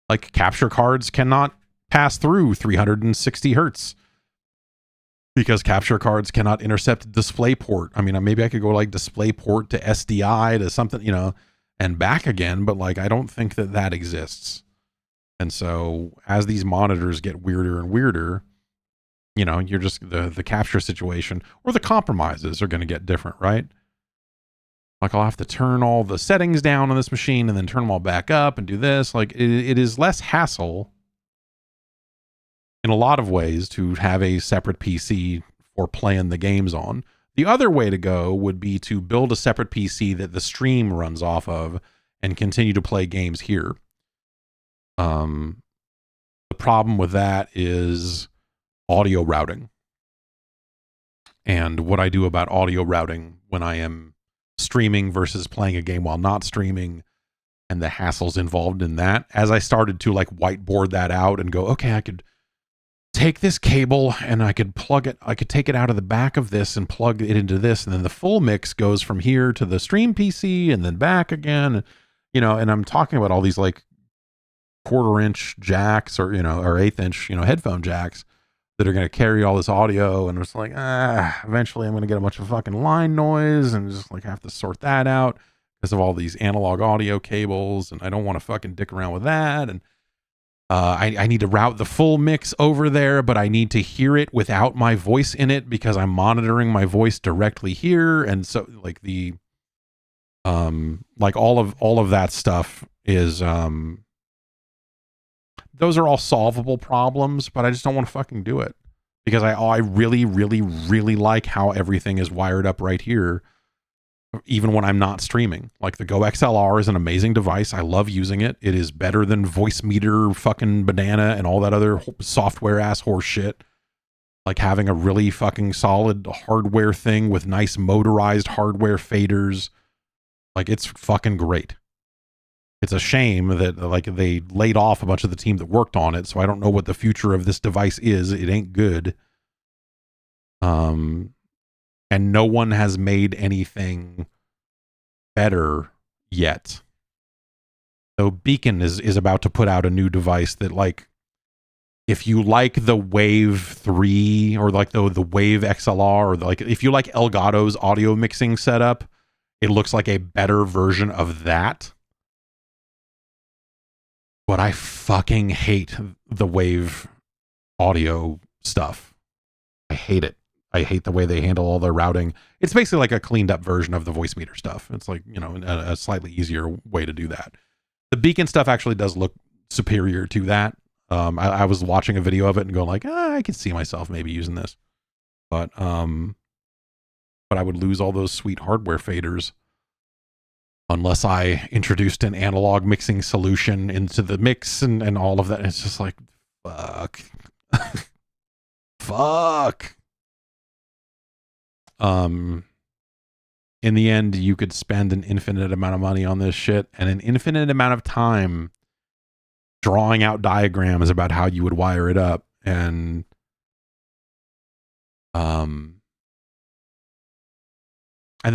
like capture cards cannot pass through 360 hertz because capture cards cannot intercept DisplayPort. I mean, maybe I could go like DisplayPort to SDI to something, you know, and back again, but like I don't think that that exists. And so as these monitors get weirder and weirder, you know, you're just the capture situation or the compromises are going to get different, right? Like I'll have to turn all the settings down on this machine and then turn them all back up and do this. Like it is less hassle in a lot of ways to have a separate PC for playing the games on. The other way to go would be to build a separate PC that the stream runs off of and continue to play games here. The problem with that is audio routing. And what I do about audio routing when I am streaming versus playing a game while not streaming, and the hassles involved in that. As I started to like whiteboard that out and go, okay, I could take this cable and I could plug it, I could take it out of the back of this and plug it into this, and then the full mix goes from here to the stream PC and then back again, you know. And I'm talking about all these like 1/4 inch jacks or, you know, or 1/8 inch, you know, headphone jacks that are going to carry all this audio, and it's like, eventually I'm going to get a bunch of fucking line noise and just like have to sort that out because of all these analog audio cables, and I don't want to fucking dick around with that. And I need to route the full mix over there, but I need to hear it without my voice in it because I'm monitoring my voice directly here. And so like the like all of that stuff is those are all solvable problems, but I just don't want to fucking do it because I really, really, really like how everything is wired up right here, even when I'm not streaming. Like the Go XLR is an amazing device. I love using it. It is better than Voice Meter, fucking Banana, and all that other software ass horse shit. Like having a really fucking solid hardware thing with nice motorized hardware faders. Like it's fucking great. it's a shame that like they laid off a bunch of the team that worked on it. So I don't know what the future of this device is. It ain't good. And no one has made anything better yet. So Beacon is about to put out a new device that, like, if you like the Wave 3 or like the Wave XLR, or like if you like Elgato's audio mixing setup, it looks like a better version of that. But I fucking hate the Wave audio stuff. I hate it. I hate the way they handle all their routing. It's basically like a cleaned up version of the voice meter stuff. It's like, you know, a slightly easier way to do that. The Beacon stuff actually does look superior to that. I was watching a video of it and going like, I can see myself maybe using this, but I would lose all those sweet hardware faders unless I introduced an analog mixing solution into the mix and all of that. It's just like, fuck. Fuck. In the end, you could spend an infinite amount of money on this shit and an infinite amount of time drawing out diagrams about how you would wire it up. And the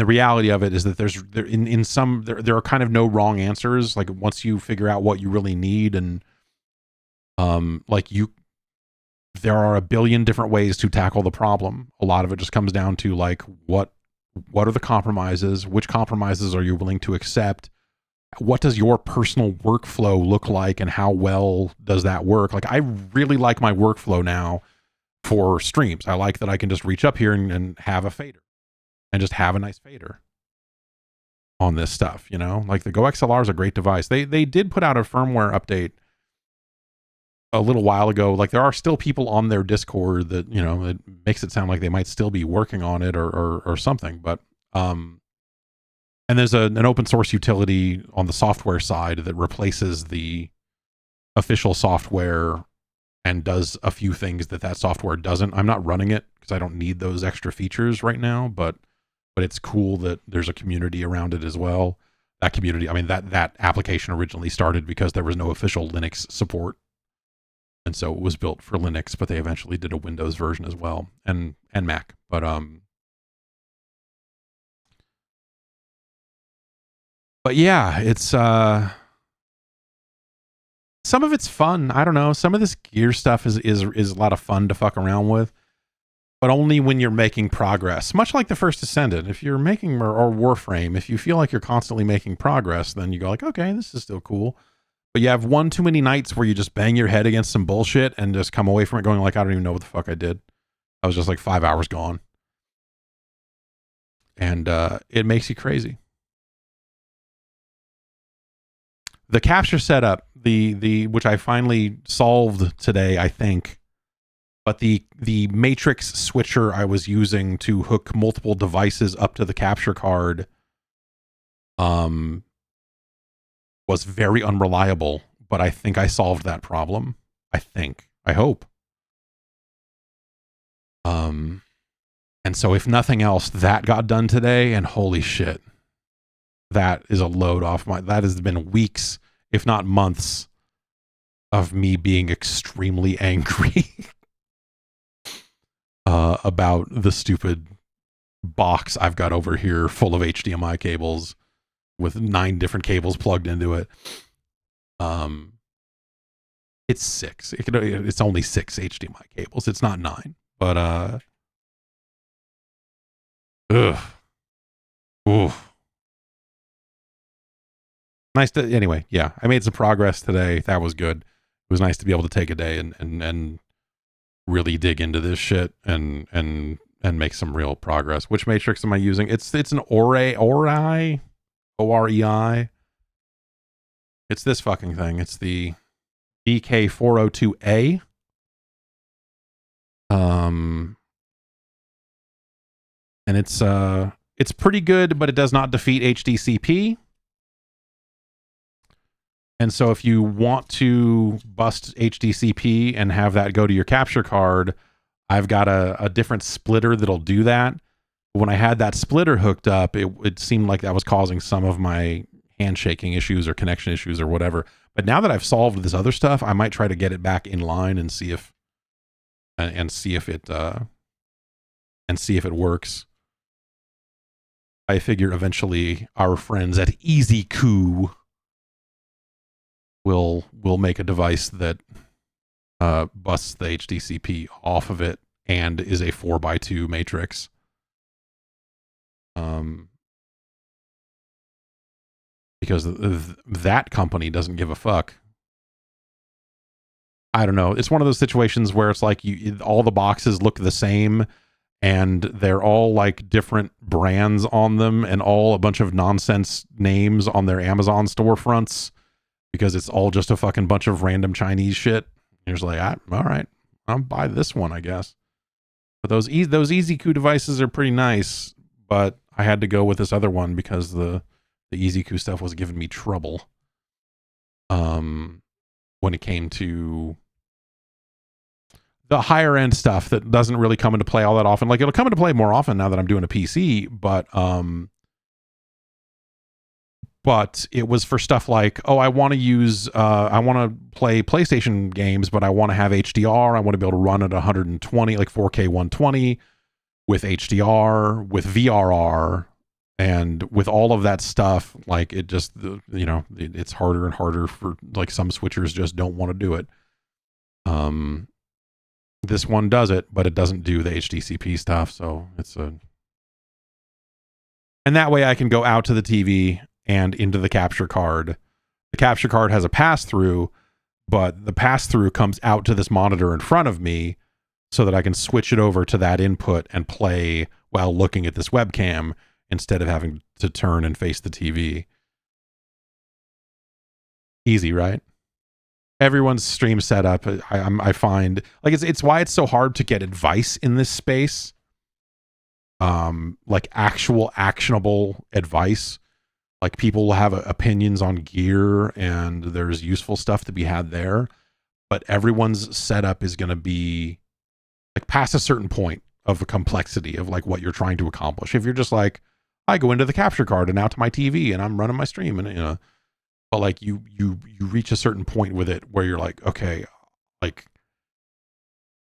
reality of it is that there are kind of no wrong answers. Like once you figure out what you really need, and there are a billion different ways to tackle the problem. A lot of it just comes down to like, what are the compromises? Which compromises are you willing to accept? What does your personal workflow look like, and how well does that work? Like, I really like my workflow now for streams. I like that I can just reach up here and have a fader and just have a nice fader on this stuff, you know? Like the Go XLR is a great device. They did put out a firmware update a little while ago. Like there are still people on their Discord that, you know, it makes it sound like they might still be working on it or something, but and there's an open source utility on the software side that replaces the official software and does a few things that software doesn't. I'm not running it because I don't need those extra features right now, but it's cool that there's a community around it as well. That community, I mean, that application originally started because there was no official Linux support. And so it was built for Linux, but they eventually did a Windows version as well, and Mac. But yeah, it's some of it's fun. I don't know. Some of this gear stuff is a lot of fun to fuck around with, but only when you're making progress. Much like the first Ascendant, if you're making or Warframe, if you feel like you're constantly making progress, then you go like, okay, this is still cool. But you have one too many nights where you just bang your head against some bullshit and just come away from it going like, I don't even know what the fuck I did. I was just like 5 hours gone. And it makes you crazy. The capture setup, the which I finally solved today, I think. But the matrix switcher I was using to hook multiple devices up to the capture card was very unreliable, but I think I solved that problem. I hope. And so if nothing else, that got done today, and holy shit, that is a load off that has been weeks, if not months, of me being extremely angry about the stupid box I've got over here full of HDMI cables with 9 different cables plugged into it. It's 6. It's only 6 HDMI cables. It's not 9. But nice to, anyway, yeah, I made some progress today. That was good. It was nice to be able to take a day and really dig into this shit and make some real progress. Which matrix am I using? It's an Orei. OREI. It's this fucking thing. It's the DK402A. And it's pretty good, but it does not defeat HDCP. And so if you want to bust HDCP and have that go to your capture card, I've got a different splitter that'll do that. When I had that splitter hooked up, it seemed like that was causing some of my handshaking issues or connection issues or whatever. But now that I've solved this other stuff, I might try to get it back in line and see if it works. I figure eventually our friends at EasyCoo will make a device that busts the HDCP off of it and is a 4x2 matrix. Because that company doesn't give a fuck. I don't know. It's one of those situations where it's like all the boxes look the same and they're all like different brands on them and all a bunch of nonsense names on their Amazon storefronts because it's all just a fucking bunch of random Chinese shit. You're just like, all right, I'll buy this one, I guess. But those EasyCoo devices are pretty nice, but I had to go with this other one because the EasyCoo stuff was giving me trouble. When it came to the higher end stuff that doesn't really come into play all that often. Like it'll come into play more often now that I'm doing a PC, but it was for stuff like, I want to play PlayStation games, but I want to have HDR. I want to be able to run at 120, like 4K 120 with HDR, with VRR, and with all of that stuff. Like it just, it's harder and harder for like some switchers just don't want to do it. This one does it, but it doesn't do the HDCP stuff. So and that way I can go out to the TV and into the capture card. The capture card has a pass-through, but the pass-through comes out to this monitor in front of me so that I can switch it over to that input and play while looking at this webcam instead of having to turn and face the TV. Easy, right? Everyone's stream setup, I find, like it's why it's so hard to get advice in this space. Like actual actionable advice. Like people will have opinions on gear and there's useful stuff to be had there, but everyone's setup is going to be like past a certain point of the complexity of like what you're trying to accomplish. If you're just like, I go into the capture card and out to my TV and I'm running my stream and but like you reach a certain point with it where you're like, okay, like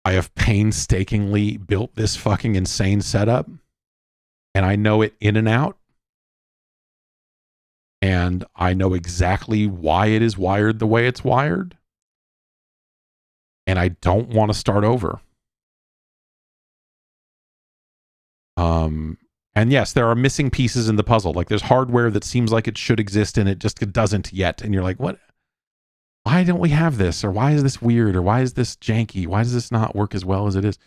I have painstakingly built this fucking insane setup and I know it in and out. And I know exactly why it is wired the way it's wired. And I don't want to start over. And yes, there are missing pieces in the puzzle. Like there's hardware that seems like it should exist and it doesn't yet. And you're like, what? Why don't we have this? Or why is this weird? Or why is this janky? Why does this not work as well as it is?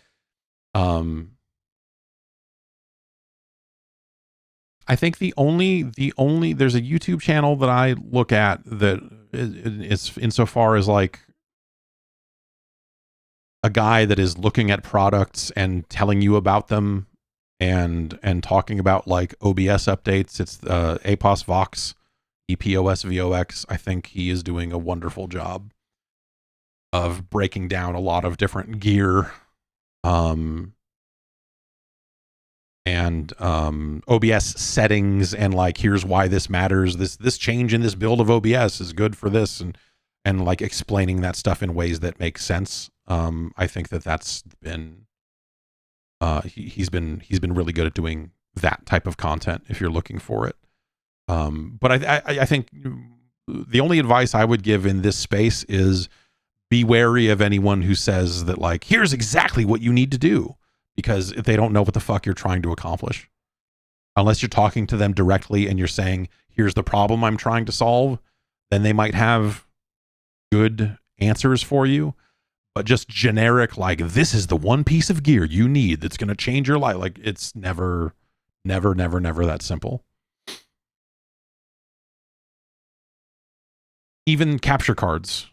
I think the only there's a YouTube channel that I look at that is insofar as like a guy that is looking at products and telling you about them and talking about like OBS updates. It's Apos Vox, EPOS VOX. I think he is doing a wonderful job of breaking down a lot of different gear and OBS settings and like here's why this matters. This change in this build of OBS is good for this and like explaining that stuff in ways that make sense. I think that's been he's been really good at doing that type of content if you're looking for it. But I think the only advice I would give in this space is be wary of anyone who says that like, here's exactly what you need to do, because if they don't know what the fuck you're trying to accomplish, unless you're talking to them directly and you're saying, here's the problem I'm trying to solve, then they might have good answers for you. But just generic, like, this is the one piece of gear you need that's going to change your life. Like, it's never that simple. Even capture cards.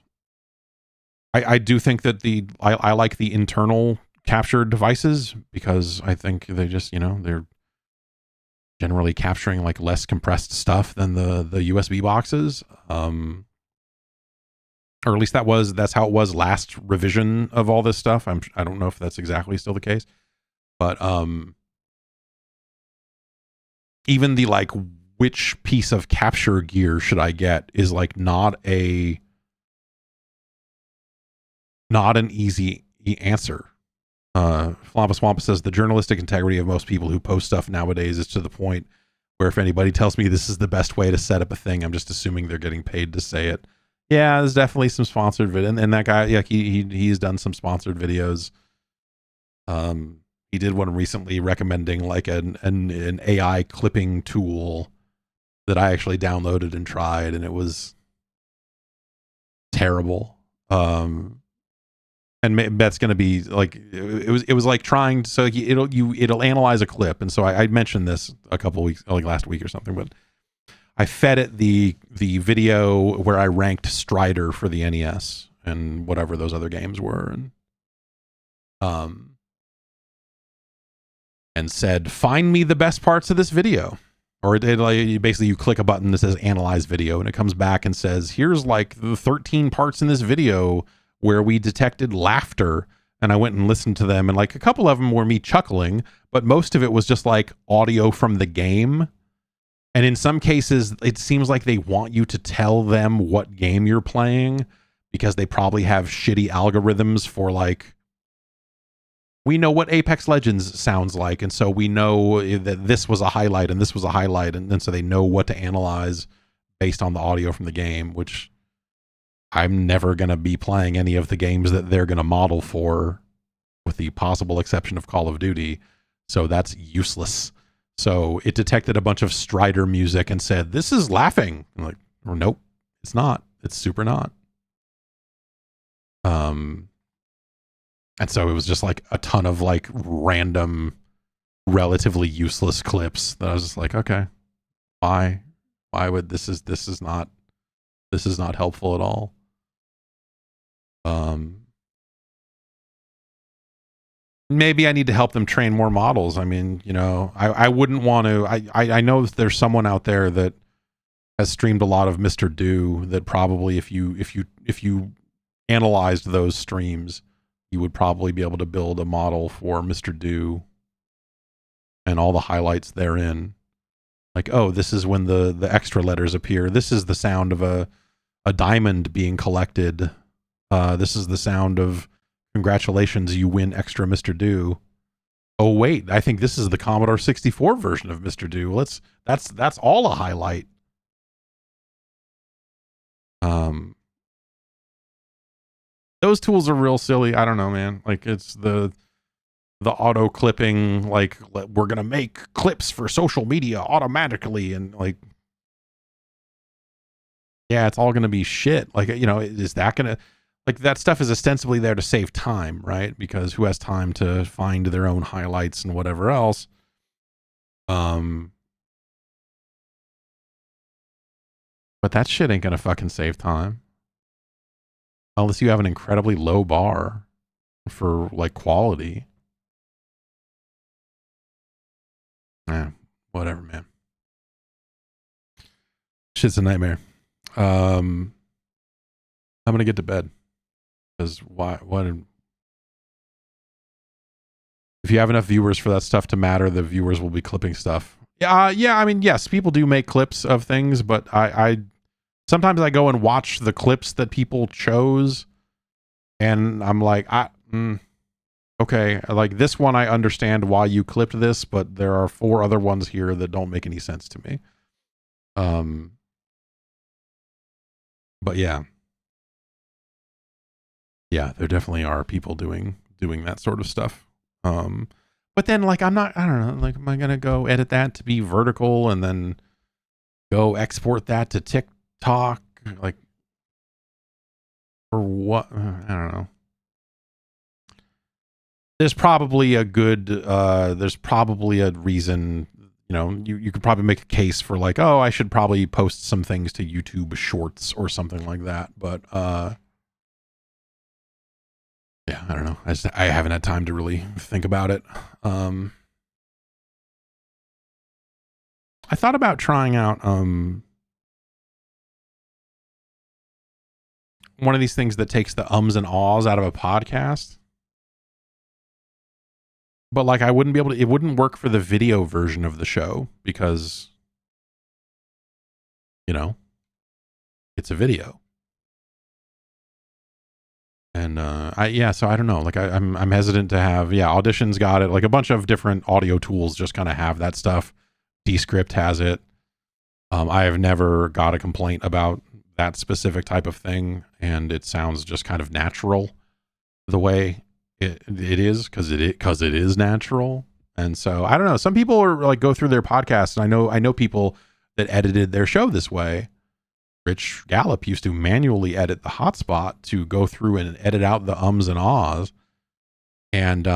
I do think that I like the internal capture devices because I think they just, they're generally capturing like less compressed stuff than the USB boxes. Or at least that's how it was last revision of all this stuff. I don't know if that's exactly still the case, but even the like which piece of capture gear should I get is like not an easy answer. Flompa Swampa says the journalistic integrity of most people who post stuff nowadays is to the point where if anybody tells me this is the best way to set up a thing, I'm just assuming they're getting paid to say it. Yeah, there's definitely some sponsored video, and that guy, yeah, he's done some sponsored videos. He did one recently recommending like an AI clipping tool that I actually downloaded and tried, and it was terrible. And that's going to be like it was like trying to, so it'll analyze a clip, and so I mentioned this a couple weeks, like last week or something, but I fed it the video where I ranked Strider for the NES and whatever those other games were, and said, find me the best parts of this video. Or it like, basically you click a button that says analyze video, and it comes back and says, here's like the 13 parts in this video where we detected laughter. And I went and listened to them, and like a couple of them were me chuckling, but most of it was just like audio from the game. And in some cases, it seems like they want you to tell them what game you're playing because they probably have shitty algorithms for like, we know what Apex Legends sounds like, and so we know that this was a highlight and this was a highlight, and so they know what to analyze based on the audio from the game, which I'm never going to be playing any of the games that they're going to model for, with the possible exception of Call of Duty, so that's useless. So it detected a bunch of Strider music and said, this is laughing. I'm like, nope, it's not. It's super not. And so it was just like a ton of like random, relatively useless clips that I was just like, okay, why would this is not helpful at all. Maybe I need to help them train more models. I mean, you know, I wouldn't want to, I know there's someone out there that has streamed a lot of Mr. Do that probably if you analyzed those streams, you would probably be able to build a model for Mr. Do and all the highlights therein. Like, oh, this is when the extra letters appear. This is the sound of a diamond being collected. This is the sound of congratulations, you win extra Mr. Do. Oh wait, I think this is the Commodore 64 version of Mr. Do. That's all a highlight. Those tools are real silly. I don't know, man. Like it's the auto clipping, like we're gonna make clips for social media automatically, and like, yeah, it's all gonna be shit. Like, you know, is that gonna, like, that stuff is ostensibly there to save time, right? Because who has time to find their own highlights and whatever else? But that shit ain't gonna fucking save time. Unless you have an incredibly low bar for like quality. Whatever, man. Shit's a nightmare. I'm gonna get to bed. Because what if you have enough viewers for that stuff to matter, the viewers will be clipping stuff. Yeah, I mean, yes, people do make clips of things, but I sometimes I go and watch the clips that people chose, and I'm like, okay, like this one I understand why you clipped this, but there are 4 other ones here that don't make any sense to me. But yeah, there definitely are people doing that sort of stuff. But then like I don't know, like am I gonna go edit that to be vertical and then go export that to TikTok? Like for what? I don't know. There's probably a reason, you know, you could probably make a case for like, oh, I should probably post some things to YouTube Shorts or something like that. But yeah, I don't know. I haven't had time to really think about it. I thought about trying out one of these things that takes the ums and ahs out of a podcast. But like I wouldn't be able to, it wouldn't work for the video version of the show because You know, it's a video. And so I don't know. Like I'm hesitant to have, Audition's got it. Like a bunch of different audio tools just kind of have that stuff. Descript has it. I have never got a complaint about that specific type of thing, and it sounds just kind of natural the way it is, because it is natural. And so I don't know. Some people are like go through their podcasts, and I know people that edited their show this way. Rich Gallup used to manually edit the hotspot to go through and edit out the ums and ahs. And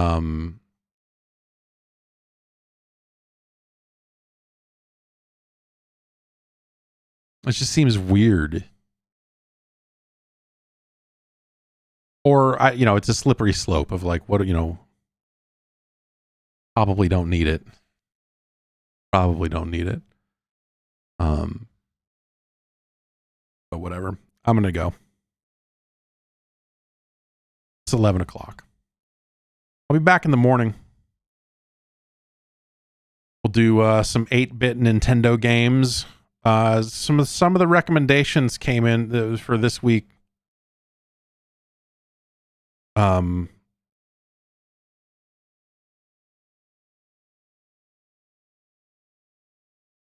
it just seems weird. Or it's a slippery slope of like, what, probably don't need it. But whatever. I'm going to go. It's 11 o'clock. I'll be back in the morning. We'll do some 8-bit Nintendo games. Some of the recommendations came in for this week.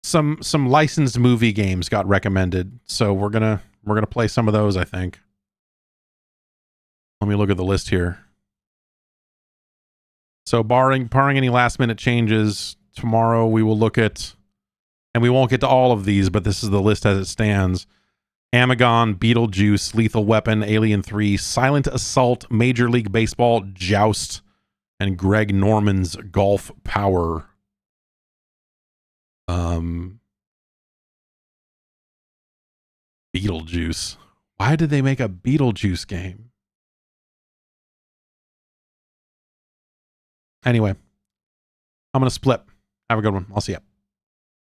Some licensed movie games got recommended, so we're gonna play some of those, I think. Let me look at the list here. So barring any last minute changes, tomorrow we will look at, and we won't get to all of these, but this is the list as it stands: Amagon, Beetlejuice, Lethal Weapon, Alien 3, Silent Assault, Major League Baseball, Joust, and Greg Norman's Golf Power. Beetlejuice. Why did they make a Beetlejuice game? Anyway, I'm going to split. Have a good one. I'll see ya.